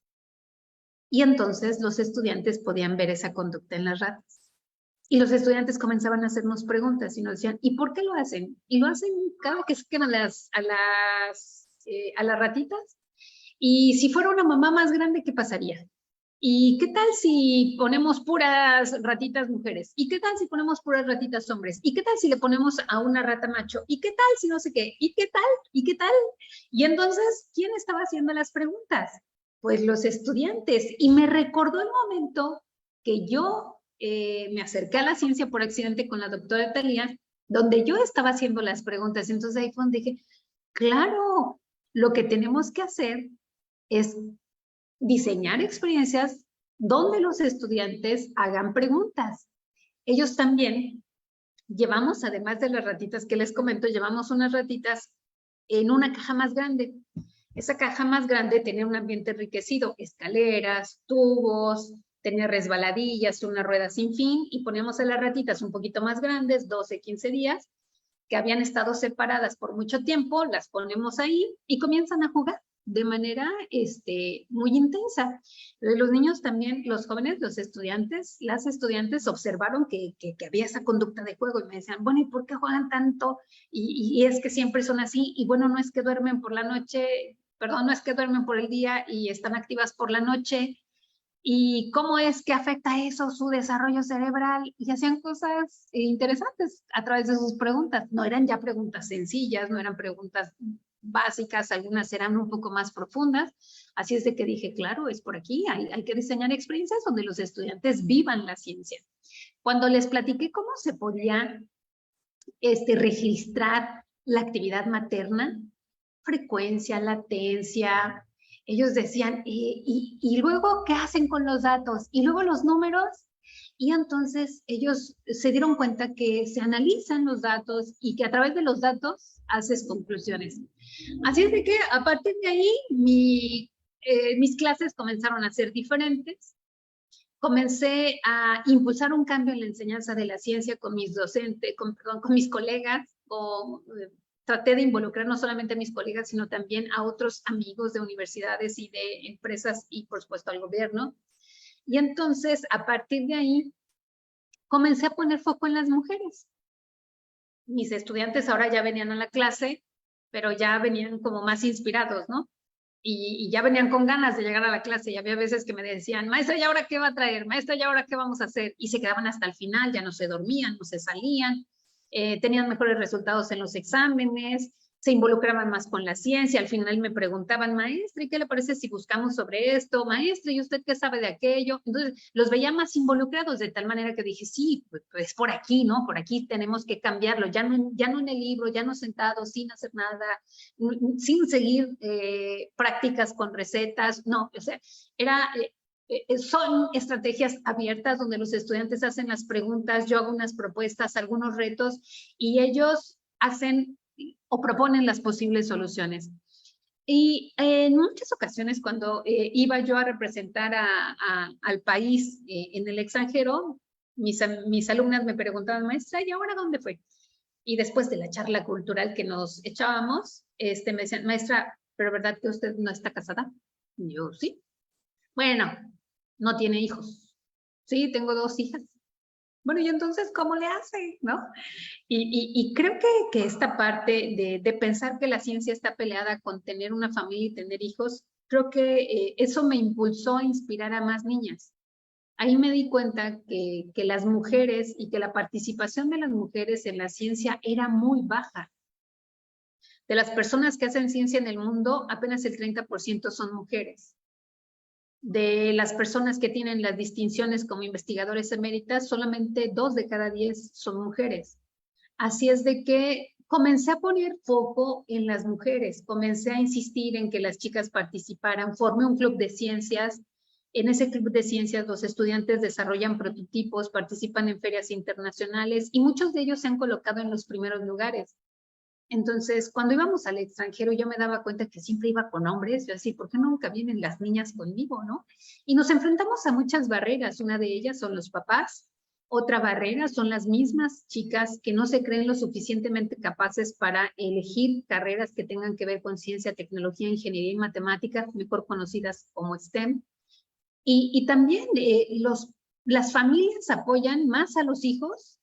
Y entonces los estudiantes podían ver esa conducta en las ratas. Y los estudiantes comenzaban a hacernos preguntas y nos decían, ¿y por qué lo hacen? Y lo hacen cada que saquen a las ratitas. Y si fuera una mamá más grande, ¿qué pasaría? ¿Y qué tal si ponemos puras ratitas mujeres? ¿Y qué tal si ponemos puras ratitas hombres? ¿Y qué tal si le ponemos a una rata macho? ¿Y qué tal si no sé qué? ¿Y qué tal? ¿Y qué tal? Y entonces, ¿quién estaba haciendo las preguntas? Pues los estudiantes. Y me recordó el momento que yo me acerqué a la ciencia por accidente con la doctora Thalía, donde yo estaba haciendo las preguntas. Entonces ahí fue donde dije, claro, lo que tenemos que hacer es diseñar experiencias donde los estudiantes hagan preguntas. Ellos también llevamos, además de las ratitas que les comento, llevamos unas ratitas en una caja más grande. Esa caja más grande tenía un ambiente enriquecido, escaleras, tubos, tenía resbaladillas, una rueda sin fin, y poníamos a las ratitas un poquito más grandes, 12, 15 días, que habían estado separadas por mucho tiempo, las ponemos ahí y comienzan a jugar de manera muy intensa. Los niños también, los jóvenes, los estudiantes, las estudiantes observaron que había esa conducta de juego y me decían, bueno, ¿y por qué juegan tanto? Y es que siempre son así, y bueno, no es que duermen por la noche, perdón, no es que duermen por el día y están activas por la noche, y cómo es que afecta eso su desarrollo cerebral, y hacían cosas interesantes a través de sus preguntas. No eran ya preguntas sencillas, no eran preguntas básicas, algunas serán un poco más profundas. Así es de que dije, claro, es por aquí, hay que diseñar experiencias donde los estudiantes vivan la ciencia. Cuando les platiqué cómo se podía registrar la actividad materna, frecuencia, latencia, ellos decían, y luego, ¿qué hacen con los datos? Y luego los números. Y entonces ellos se dieron cuenta que se analizan los datos y que a través de los datos haces conclusiones. Así es de que a partir de ahí mis clases comenzaron a ser diferentes. Comencé a impulsar un cambio en la enseñanza de la ciencia con mis docentes, con mis colegas, traté de involucrar no solamente a mis colegas, sino también a otros amigos de universidades y de empresas y, por supuesto, al gobierno. Y entonces, a partir de ahí, comencé a poner foco en las mujeres. Mis estudiantes ahora ya venían a la clase, pero ya venían como más inspirados, ¿no? Y ya venían con ganas de llegar a la clase, y había veces que me decían, maestra, ¿y ahora qué va a traer? Maestra, ¿y ahora qué vamos a hacer? Y se quedaban hasta el final, ya no se dormían, no se salían, tenían mejores resultados en los exámenes, se involucraban más con la ciencia, al final me preguntaban, maestra, ¿y qué le parece si buscamos sobre esto? Maestra, ¿y usted qué sabe de aquello? Entonces, los veía más involucrados, de tal manera que dije, sí, pues por aquí, ¿no? Por aquí tenemos que cambiarlo, ya no en el libro, ya no sentados, sin hacer nada, sin seguir prácticas con recetas, no, o sea, son estrategias abiertas donde los estudiantes hacen las preguntas, yo hago unas propuestas, algunos retos, y ellos hacen o proponen las posibles soluciones. Y en muchas ocasiones cuando iba yo a representar al país en el extranjero, mis alumnas me preguntaban, maestra, ¿y ahora dónde fue? Y después de la charla cultural que nos echábamos, me decían, maestra, ¿pero verdad que usted no está casada? Y yo, sí. Bueno, no tiene hijos. Sí, tengo 2 hijas. Bueno, y entonces, ¿cómo le hace? ¿No? Y creo que esta parte de pensar que la ciencia está peleada con tener una familia y tener hijos, creo que eso me impulsó a inspirar a más niñas. Ahí me di cuenta que las mujeres y que la participación de las mujeres en la ciencia era muy baja. De las personas que hacen ciencia en el mundo, apenas el 30% son mujeres. De las personas que tienen las distinciones como investigadores eméritas, solamente 2 de cada 10 son mujeres. Así es de que comencé a poner foco en las mujeres, comencé a insistir en que las chicas participaran, formé un club de ciencias. En ese club de ciencias los estudiantes desarrollan prototipos, participan en ferias internacionales y muchos de ellos se han colocado en los primeros lugares. Entonces, cuando íbamos al extranjero, yo me daba cuenta que siempre iba con hombres. Yo así, ¿por qué nunca vienen las niñas conmigo, no? Y nos enfrentamos a muchas barreras. Una de ellas son los papás. Otra barrera son las mismas chicas que no se creen lo suficientemente capaces para elegir carreras que tengan que ver con ciencia, tecnología, ingeniería y matemáticas, mejor conocidas como STEM. Y también las familias apoyan más a los hijos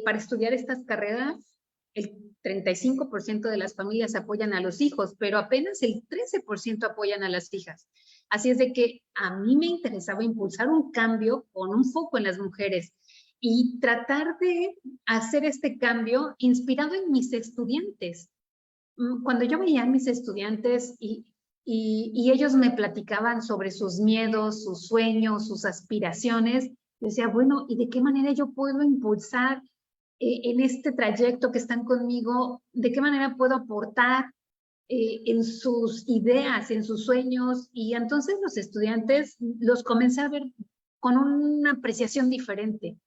para estudiar estas carreras. El 35% de las familias apoyan a los hijos, pero apenas el 13% apoyan a las hijas. Así es de que a mí me interesaba impulsar un cambio con un foco en las mujeres y tratar de hacer este cambio inspirado en mis estudiantes. Cuando yo veía a mis estudiantes y ellos me platicaban sobre sus miedos, sus sueños, sus aspiraciones, decía, bueno, ¿y de qué manera yo puedo impulsar en este trayecto que están conmigo? ¿De qué manera puedo aportar en sus ideas, en sus sueños? Y entonces los estudiantes los comencé a ver con una apreciación diferente.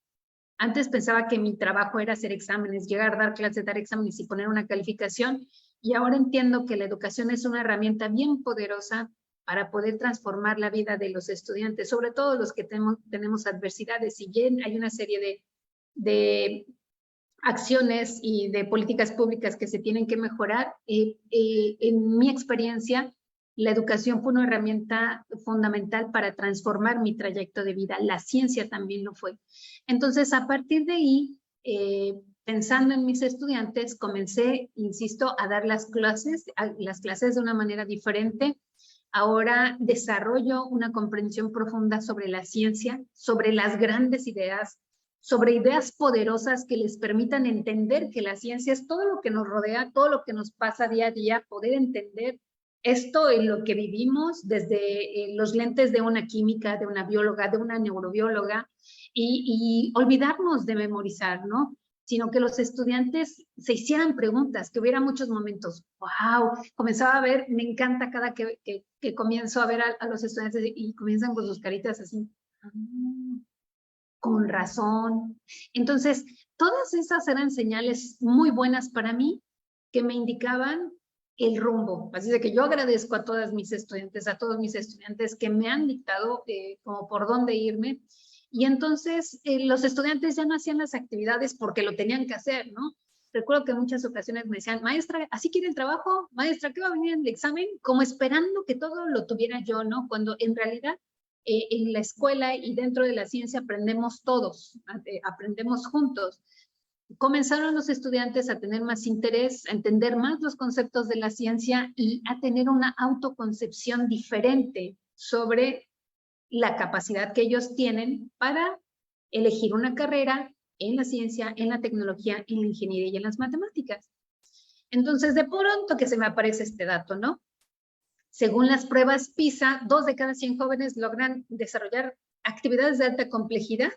Antes pensaba que mi trabajo era hacer exámenes, llegar a dar clases, dar exámenes y poner una calificación. Y ahora entiendo que la educación es una herramienta bien poderosa para poder transformar la vida de los estudiantes, sobre todo los que tenemos adversidades. Si bien hay una serie de acciones y de políticas públicas que se tienen que mejorar, en mi experiencia, la educación fue una herramienta fundamental para transformar mi trayecto de vida. La ciencia también lo fue. Entonces, a partir de ahí, pensando en mis estudiantes, comencé, insisto, a dar las clases de una manera diferente. Ahora desarrollo una comprensión profunda sobre la ciencia, sobre las grandes ideas, sobre ideas poderosas que les permitan entender que la ciencia es todo lo que nos rodea, todo lo que nos pasa día a día, poder entender esto en lo que vivimos desde los lentes de una química, de una bióloga, de una neurobióloga, y olvidarnos de memorizar, ¿no? Sino que los estudiantes se hicieran preguntas, que hubiera muchos momentos, wow, comenzaba a ver, me encanta cada que comienzo a ver a los estudiantes y comienzan con sus caritas así, con razón. Entonces, todas esas eran señales muy buenas para mí que me indicaban el rumbo. Así de que yo agradezco a todas mis estudiantes, a todos mis estudiantes que me han dictado como por dónde irme. Y entonces los estudiantes ya no hacían las actividades porque lo tenían que hacer, ¿no? Recuerdo que en muchas ocasiones me decían, maestra, ¿así quiere el trabajo? Maestra, ¿qué va a venir en el examen? Como esperando que todo lo tuviera yo, ¿no? Cuando en realidad en la escuela y dentro de la ciencia aprendemos todos, aprendemos juntos. Comenzaron los estudiantes a tener más interés, a entender más los conceptos de la ciencia y a tener una autoconcepción diferente sobre la capacidad que ellos tienen para elegir una carrera en la ciencia, en la tecnología, en la ingeniería y en las matemáticas. Entonces, de pronto que se me aparece este dato, ¿no? Según las pruebas PISA, 2 de cada 100 jóvenes logran desarrollar actividades de alta complejidad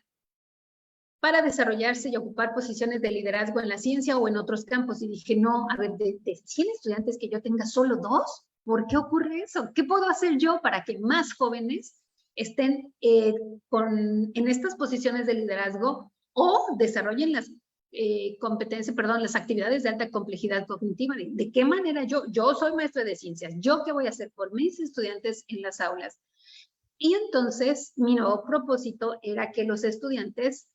para desarrollarse y ocupar posiciones de liderazgo en la ciencia o en otros campos. Y dije, no, a ver, de 100 estudiantes que yo tenga solo 2, ¿por qué ocurre eso? ¿Qué puedo hacer yo para que más jóvenes estén en estas posiciones de liderazgo o desarrollen las competencias, perdón, las actividades de alta complejidad cognitiva? ¿De qué manera yo soy maestra de ciencias? ¿Yo qué voy a hacer por mis estudiantes en las aulas? Y entonces mi nuevo propósito era que los estudiantes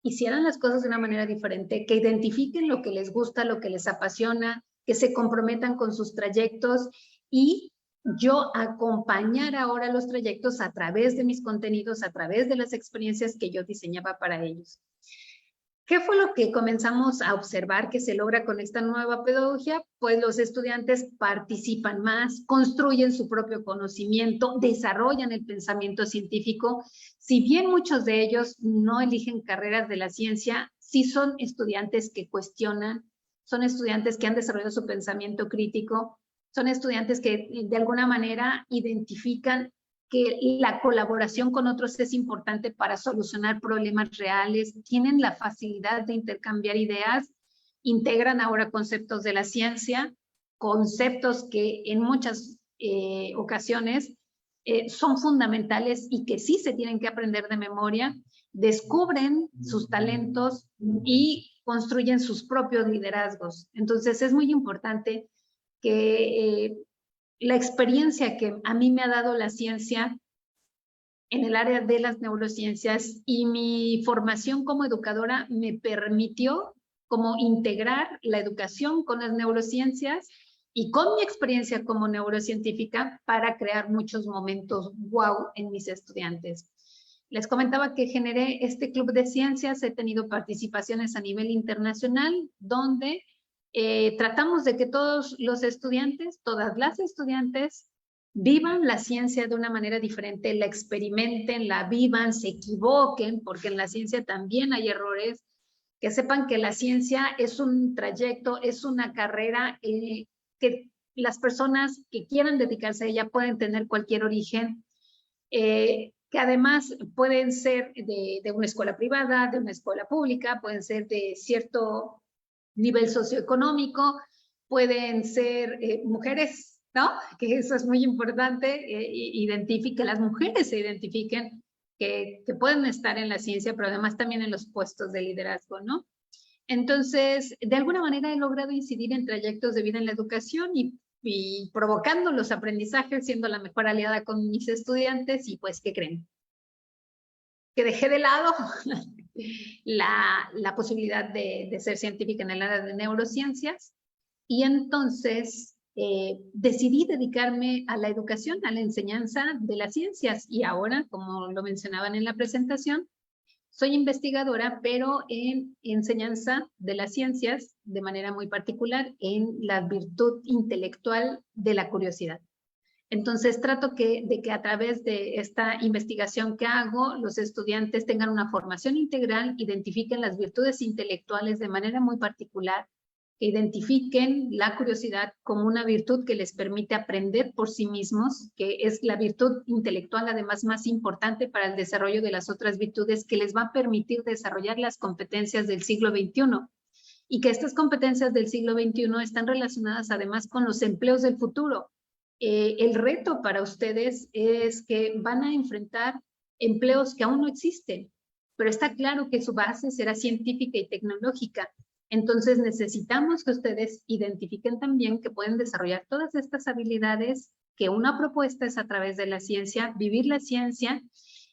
hicieran las cosas de una manera diferente, que identifiquen lo que les gusta, lo que les apasiona, que se comprometan con sus trayectos y yo acompañar ahora los trayectos a través de mis contenidos, a través de las experiencias que yo diseñaba para ellos. ¿Qué fue lo que comenzamos a observar que se logra con esta nueva pedagogía? Pues los estudiantes participan más, construyen su propio conocimiento, desarrollan el pensamiento científico. Si bien muchos de ellos no eligen carreras de la ciencia, sí son estudiantes que cuestionan, son estudiantes que han desarrollado su pensamiento crítico, son estudiantes que de alguna manera identifican que la colaboración con otros es importante para solucionar problemas reales, tienen la facilidad de intercambiar ideas, integran ahora conceptos de la ciencia, conceptos que en muchas ocasiones son fundamentales y que sí se tienen que aprender de memoria, descubren sus talentos y construyen sus propios liderazgos. Entonces es muy importante que la experiencia que a mí me ha dado la ciencia en el área de las neurociencias y mi formación como educadora me permitió como integrar la educación con las neurociencias y con mi experiencia como neurocientífica para crear muchos momentos wow en mis estudiantes. Les comentaba que generé este club de ciencias, he tenido participaciones a nivel internacional donde tratamos de que todos los estudiantes, todas las estudiantes, vivan la ciencia de una manera diferente, la experimenten, la vivan, se equivoquen, porque en la ciencia también hay errores, que sepan que la ciencia es un trayecto, es una carrera que las personas que quieran dedicarse a ella pueden tener cualquier origen, que además pueden ser de una escuela privada, de una escuela pública, pueden ser de cierto nivel socioeconómico, pueden ser mujeres, ¿no? Que eso es muy importante, que las mujeres se identifiquen que pueden estar en la ciencia, pero además también en los puestos de liderazgo, ¿no? Entonces, de alguna manera he logrado incidir en trayectos de vida en la educación y provocando los aprendizajes, siendo la mejor aliada con mis estudiantes y pues, ¿qué creen? Que dejé de lado la posibilidad de ser científica en el área de neurociencias y entonces decidí dedicarme a la educación, a la enseñanza de las ciencias y ahora, como lo mencionaban en la presentación, soy investigadora, pero en enseñanza de las ciencias de manera muy particular en la virtud intelectual de la curiosidad. Entonces trato de que a través de esta investigación que hago, los estudiantes tengan una formación integral, identifiquen las virtudes intelectuales de manera muy particular, que identifiquen la curiosidad como una virtud que les permite aprender por sí mismos, que es la virtud intelectual además más importante para el desarrollo de las otras virtudes, que les va a permitir desarrollar las competencias del siglo XXI. Y que estas competencias del siglo XXI están relacionadas además con los empleos del futuro. El reto para ustedes es que van a enfrentar empleos que aún no existen, pero está claro que su base será científica y tecnológica. Entonces necesitamos que ustedes identifiquen también que pueden desarrollar todas estas habilidades, que una propuesta es a través de la ciencia, vivir la ciencia,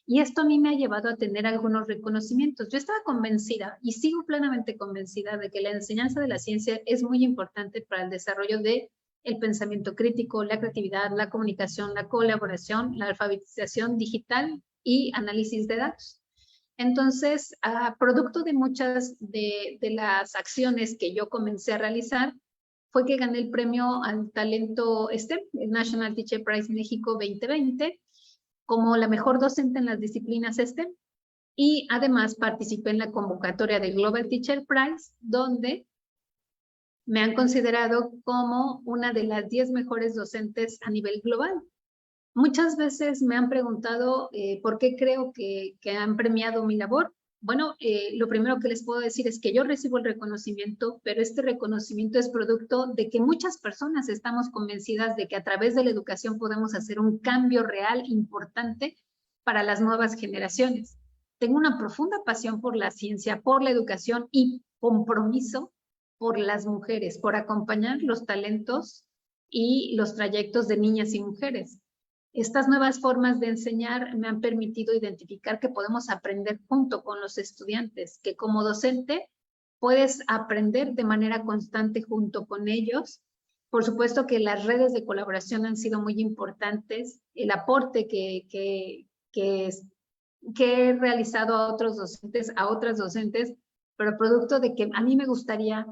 y esto a mí me ha llevado a tener algunos reconocimientos. Yo estaba convencida y sigo plenamente convencida de que la enseñanza de la ciencia es muy importante para el desarrollo de el pensamiento crítico, la creatividad, la comunicación, la colaboración, la alfabetización digital y análisis de datos. Entonces, producto de muchas de las acciones que yo comencé a realizar, fue que gané el premio al talento STEM, el National Teacher Prize México 2020, como la mejor docente en las disciplinas STEM. Y además participé en la convocatoria del Global Teacher Prize, donde me han considerado como una de las 10 mejores docentes a nivel global. Muchas veces me han preguntado por qué creo que han premiado mi labor. Bueno, lo primero que les puedo decir es que yo recibo el reconocimiento, pero este reconocimiento es producto de que muchas personas estamos convencidas de que a través de la educación podemos hacer un cambio real importante para las nuevas generaciones. Tengo una profunda pasión por la ciencia, por la educación y compromiso por las mujeres, por acompañar los talentos y los trayectos de niñas y mujeres. Estas nuevas formas de enseñar me han permitido identificar que podemos aprender junto con los estudiantes, que como docente puedes aprender de manera constante junto con ellos. Por supuesto que las redes de colaboración han sido muy importantes, el aporte que he realizado a otros docentes, a otras docentes, pero producto de que a mí me gustaría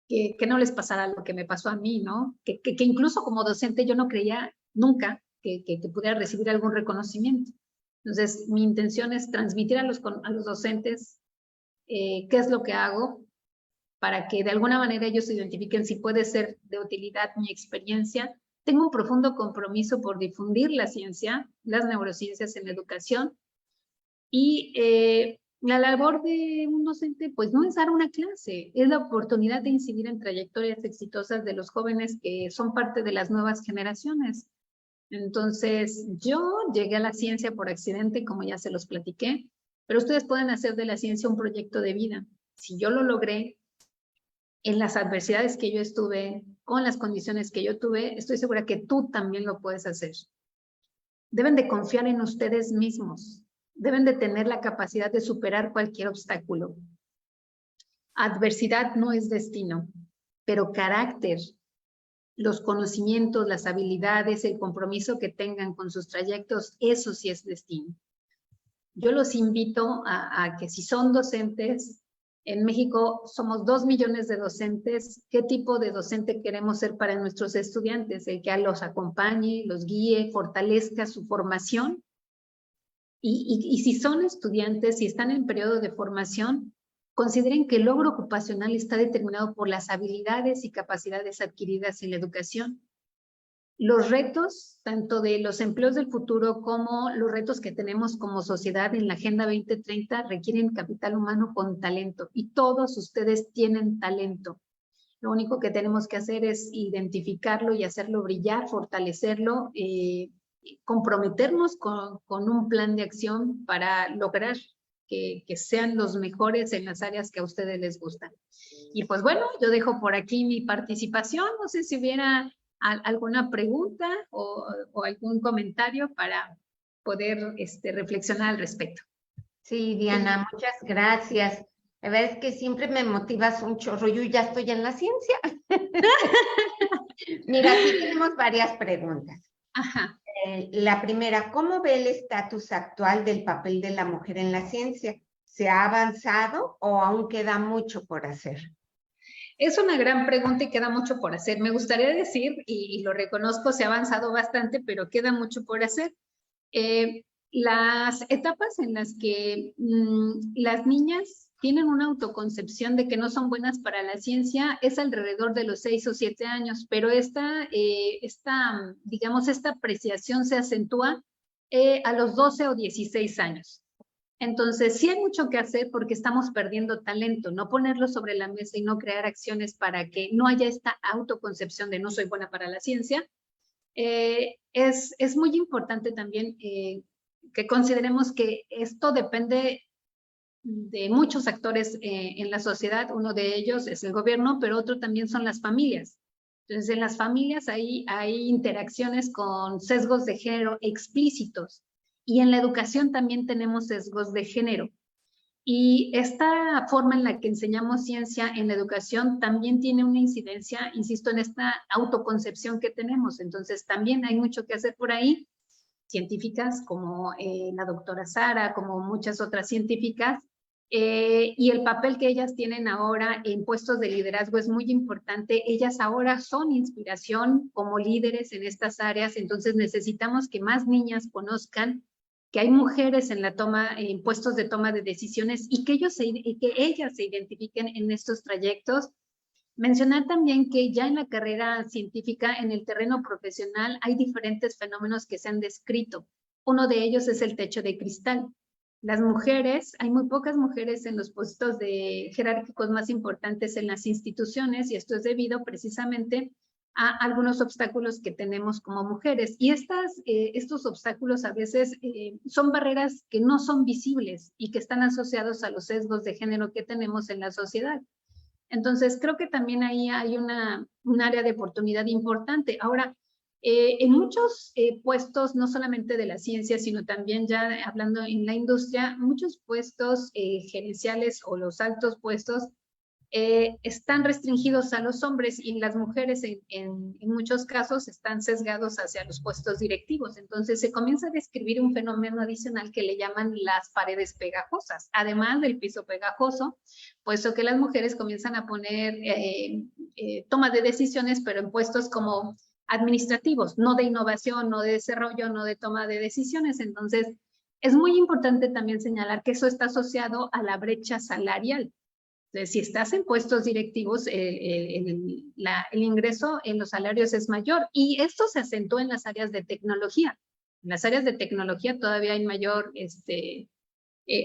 que no les pasara lo que me pasó a mí, ¿no? Que incluso como docente yo no creía nunca que pudiera recibir algún reconocimiento. Entonces, mi intención es transmitir a los docentes qué es lo que hago para que de alguna manera ellos identifiquen si puede ser de utilidad mi experiencia. Tengo un profundo compromiso por difundir la ciencia, las neurociencias en la educación, y la labor de un docente, pues no es dar una clase, es la oportunidad de incidir en trayectorias exitosas de los jóvenes que son parte de las nuevas generaciones. Entonces, yo llegué a la ciencia por accidente, como ya se los platiqué, pero ustedes pueden hacer de la ciencia un proyecto de vida. Si yo lo logré, en las adversidades que yo estuve, con las condiciones que yo tuve, estoy segura que tú también lo puedes hacer. Deben de confiar en ustedes mismos. Deben de tener la capacidad de superar cualquier obstáculo. Adversidad no es destino, pero carácter, los conocimientos, las habilidades, el compromiso que tengan con sus trayectos, eso sí es destino. Yo los invito a que si son docentes, en México somos 2 millones de docentes, ¿qué tipo de docente queremos ser para nuestros estudiantes? El que los acompañe, los guíe, fortalezca su formación. Y si son estudiantes, si están en periodo de formación, consideren que el logro ocupacional está determinado por las habilidades y capacidades adquiridas en la educación. Los retos, tanto de los empleos del futuro como los retos que tenemos como sociedad en la Agenda 2030, requieren capital humano con talento, y todos ustedes tienen talento. Lo único que tenemos que hacer es identificarlo y hacerlo brillar, fortalecerlo, comprometernos con un plan de acción para lograr que sean los mejores en las áreas que a ustedes les gustan. Y pues bueno, yo dejo por aquí mi participación. No sé si hubiera alguna pregunta o algún comentario para poder reflexionar al respecto. Sí, Diana, muchas gracias. La verdad es que siempre me motivas un chorro. Yo ya estoy en la ciencia. Mira, aquí tenemos varias preguntas. Ajá. La primera, ¿cómo ve el estatus actual del papel de la mujer en la ciencia? ¿Se ha avanzado o aún queda mucho por hacer? Es una gran pregunta y queda mucho por hacer. Me gustaría decir, y lo reconozco, se ha avanzado bastante, pero queda mucho por hacer. Las etapas en las que las niñas tienen una autoconcepción de que no son buenas para la ciencia es alrededor de los 6 o 7 años, pero digamos, esta apreciación se acentúa a los 12 o 16 años. Entonces, sí hay mucho que hacer porque estamos perdiendo talento, no ponerlo sobre la mesa y no crear acciones para que no haya esta autoconcepción de no soy buena para la ciencia. Es muy importante también que consideremos que esto depende de muchos actores en la sociedad. Uno de ellos es el gobierno, pero otro también son las familias. Entonces, en las familias hay interacciones con sesgos de género explícitos y en la educación también tenemos sesgos de género. Y esta forma en la que enseñamos ciencia en la educación también tiene una incidencia, insisto, en esta autoconcepción que tenemos. Entonces, también hay mucho que hacer por ahí. Científicas como la doctora Sara, como muchas otras científicas, y el papel que ellas tienen ahora en puestos de liderazgo es muy importante. Ellas ahora son inspiración como líderes en estas áreas, entonces necesitamos que más niñas conozcan que hay mujeres en la toma, en puestos de toma de decisiones y que ellas se identifiquen en estos trayectos. Mencionar también que ya en la carrera científica, en el terreno profesional, hay diferentes fenómenos que se han descrito. Uno de ellos es el techo de cristal. Las mujeres, hay muy pocas mujeres en los puestos jerárquicos más importantes en las instituciones y esto es debido precisamente a algunos obstáculos que tenemos como mujeres. Y estos obstáculos a veces son barreras que no son visibles y que están asociados a los sesgos de género que tenemos en la sociedad. Entonces, creo que también ahí hay un área de oportunidad importante. Ahora, en muchos puestos, no solamente de la ciencia, sino también ya hablando en la industria, muchos puestos gerenciales o los altos puestos están restringidos a los hombres y las mujeres en muchos casos están sesgados hacia los puestos directivos. Entonces se comienza a describir un fenómeno adicional que le llaman las paredes pegajosas, además del piso pegajoso, puesto que las mujeres comienzan a poner toma de decisiones, pero en puestos como administrativos, no de innovación, no de desarrollo, no de toma de decisiones. Entonces, es muy importante también señalar que eso está asociado a la brecha salarial. Entonces, si estás en puestos directivos, el ingreso en los salarios es mayor y esto se acentúa en las áreas de tecnología. En las áreas de tecnología todavía hay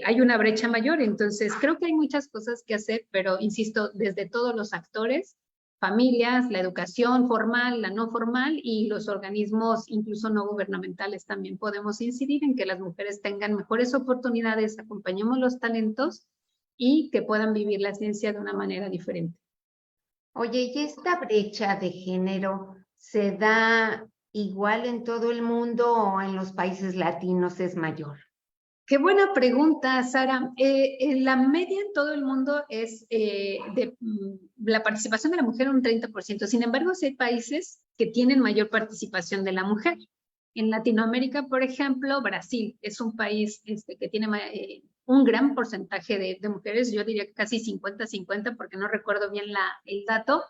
hay una brecha mayor. Entonces, creo que hay muchas cosas que hacer, pero insisto, desde todos los actores, familias, la educación formal, la no formal y los organismos incluso no gubernamentales también podemos incidir en que las mujeres tengan mejores oportunidades, acompañemos los talentos y que puedan vivir la ciencia de una manera diferente. Oye, ¿y esta brecha de género se da igual en todo el mundo o en los países latinos es mayor? Qué buena pregunta, Sara. La media en todo el mundo es la participación de la mujer un 30%. Sin embargo, sí hay países que tienen mayor participación de la mujer. En Latinoamérica, por ejemplo, Brasil es un país que tiene un gran porcentaje de mujeres, yo diría que casi 50-50, porque no recuerdo bien el dato.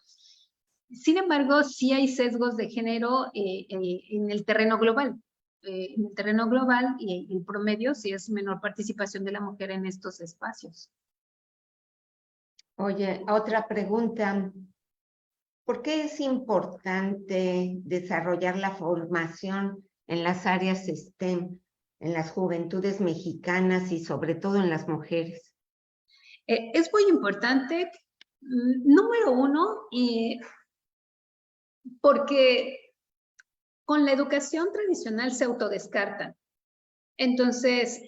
Sin embargo, sí hay sesgos de género en el terreno global. En el terreno global y el promedio sí es menor participación de la mujer en estos espacios. Oye, otra pregunta. ¿Por qué es importante desarrollar la formación en las áreas STEM, en las juventudes mexicanas y sobre todo en las mujeres? Es muy importante, número uno, porque con la educación tradicional se autodescartan. Entonces,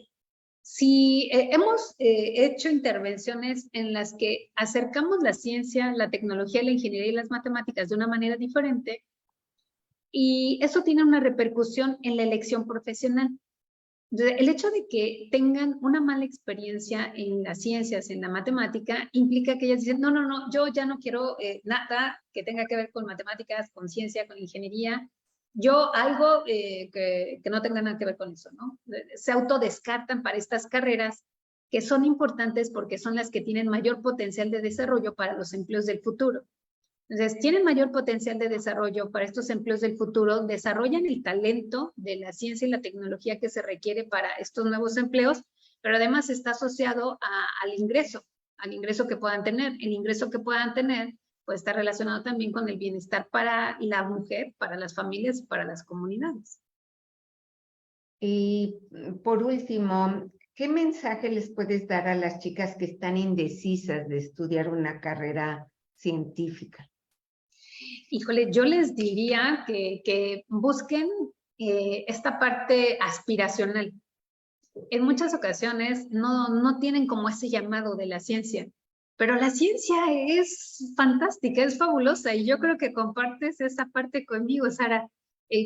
si hemos hecho intervenciones en las que acercamos la ciencia, la tecnología, la ingeniería y las matemáticas de una manera diferente, y eso tiene una repercusión en la elección profesional. El hecho de que tengan una mala experiencia en las ciencias, en la matemática, implica que ellas dicen, no, no, no, yo ya no quiero nada que tenga que ver con matemáticas, con ciencia, con ingeniería, yo algo que no tenga nada que ver con eso, ¿no? Se autodescartan para estas carreras que son importantes porque son las que tienen mayor potencial de desarrollo para los empleos del futuro. Entonces, tienen mayor potencial de desarrollo para estos empleos del futuro, desarrollan el talento de la ciencia y la tecnología que se requiere para estos nuevos empleos, pero además está asociado al ingreso que puedan tener. El ingreso que puedan tener puede estar relacionado también con el bienestar para la mujer, para las familias y para las comunidades. Y por último, ¿qué mensaje les puedes dar a las chicas que están indecisas de estudiar una carrera científica? Híjole, yo les diría que busquen esta parte aspiracional. En muchas ocasiones no tienen como ese llamado de la ciencia, pero la ciencia es fantástica, es fabulosa, y yo creo que compartes esa parte conmigo, Sara.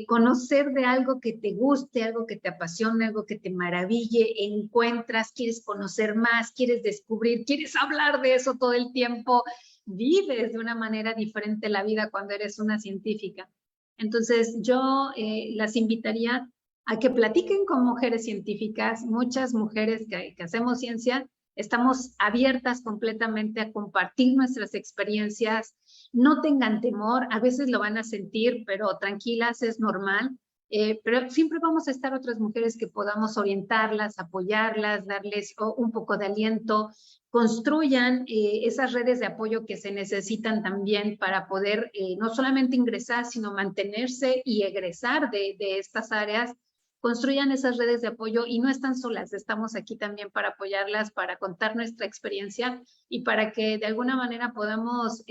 Conocer de algo que te guste, algo que te apasione, algo que te maraville, encuentras, quieres conocer más, quieres descubrir, quieres hablar de eso todo el tiempo, vives de una manera diferente la vida cuando eres una científica. Entonces yo las invitaría a que platiquen con mujeres científicas. Muchas mujeres que hacemos ciencia estamos abiertas completamente a compartir nuestras experiencias. No tengan temor, a veces lo van a sentir, pero tranquilas, es normal. Pero siempre vamos a estar otras mujeres que podamos orientarlas, apoyarlas, darles un poco de aliento. Construyan esas redes de apoyo que se necesitan también para poder no solamente ingresar, sino mantenerse y egresar de estas áreas. Construyan esas redes de apoyo y no están solas, estamos aquí también para apoyarlas, para contar nuestra experiencia y para que de alguna manera podamos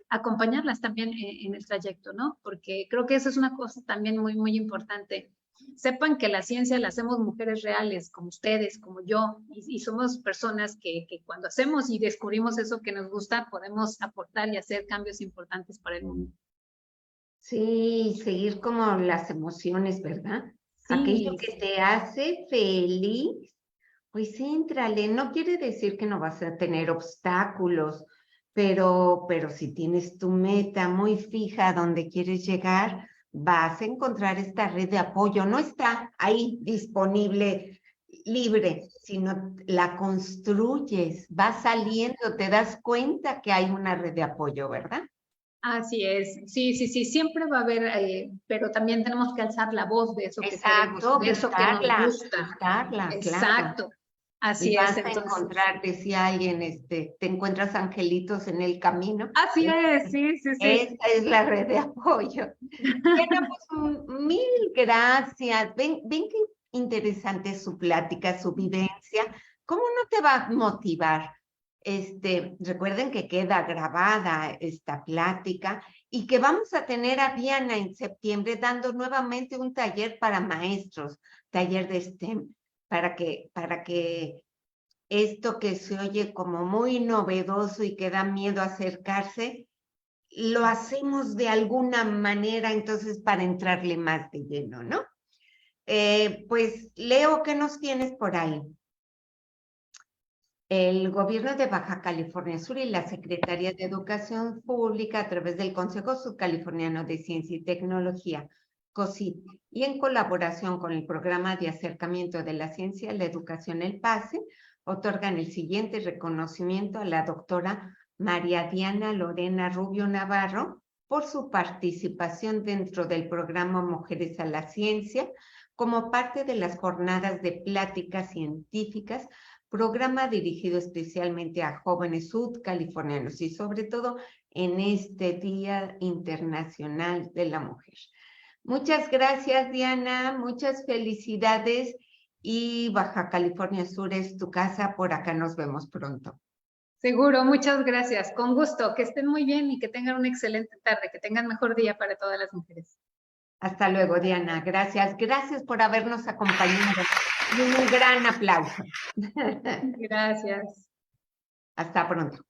acompañarlas también en el trayecto, ¿no? Porque creo que eso es una cosa también muy, muy importante. Sepan que la ciencia la hacemos mujeres reales, como ustedes, como yo, y somos personas que cuando hacemos y descubrimos eso que nos gusta, podemos aportar y hacer cambios importantes para el mundo. Sí, seguir como las emociones, ¿verdad? Sí. Aquello que te hace feliz, pues éntrale. No quiere decir que no vas a tener obstáculos, pero si tienes tu meta muy fija a donde quieres llegar, vas a encontrar esta red de apoyo. No está ahí disponible, libre, sino la construyes, va saliendo, te das cuenta que hay una red de apoyo, ¿verdad? Así es, sí, siempre va a haber, pero también tenemos que alzar la voz de eso que queremos, de eso que nos gusta. Buscarla, Exacto, claro. así Y vas es. a encontrar, decía alguien, te encuentras angelitos en el camino. Así es, sí. Esta es la red de apoyo. Diana, pues mil gracias. Ven qué interesante es su plática, su vivencia. ¿Cómo no te va a motivar? Recuerden que queda grabada esta plática y que vamos a tener a Diana en septiembre dando nuevamente un taller para maestros, taller de STEM, para que esto que se oye como muy novedoso y que da miedo acercarse, lo hacemos de alguna manera entonces para entrarle más de lleno, ¿no? Pues Leo, ¿qué nos tienes por ahí? El gobierno de Baja California Sur y la Secretaría de Educación Pública a través del Consejo Subcaliforniano de Ciencia y Tecnología, COSIT, y en colaboración con el Programa de Acercamiento de la Ciencia a la Educación, el PASE, otorgan el siguiente reconocimiento a la doctora María Diana Lorena Rubio Navarro por su participación dentro del programa Mujeres a la Ciencia como parte de las jornadas de pláticas científicas, programa dirigido especialmente a jóvenes sudcalifornianos y sobre todo en este Día Internacional de la Mujer. Muchas gracias, Diana, muchas felicidades y Baja California Sur es tu casa, por acá nos vemos pronto. Seguro, muchas gracias, con gusto, que estén muy bien y que tengan una excelente tarde, que tengan mejor día para todas las mujeres. Hasta luego, Diana, gracias por habernos acompañado y un gran aplauso. Gracias. Hasta pronto.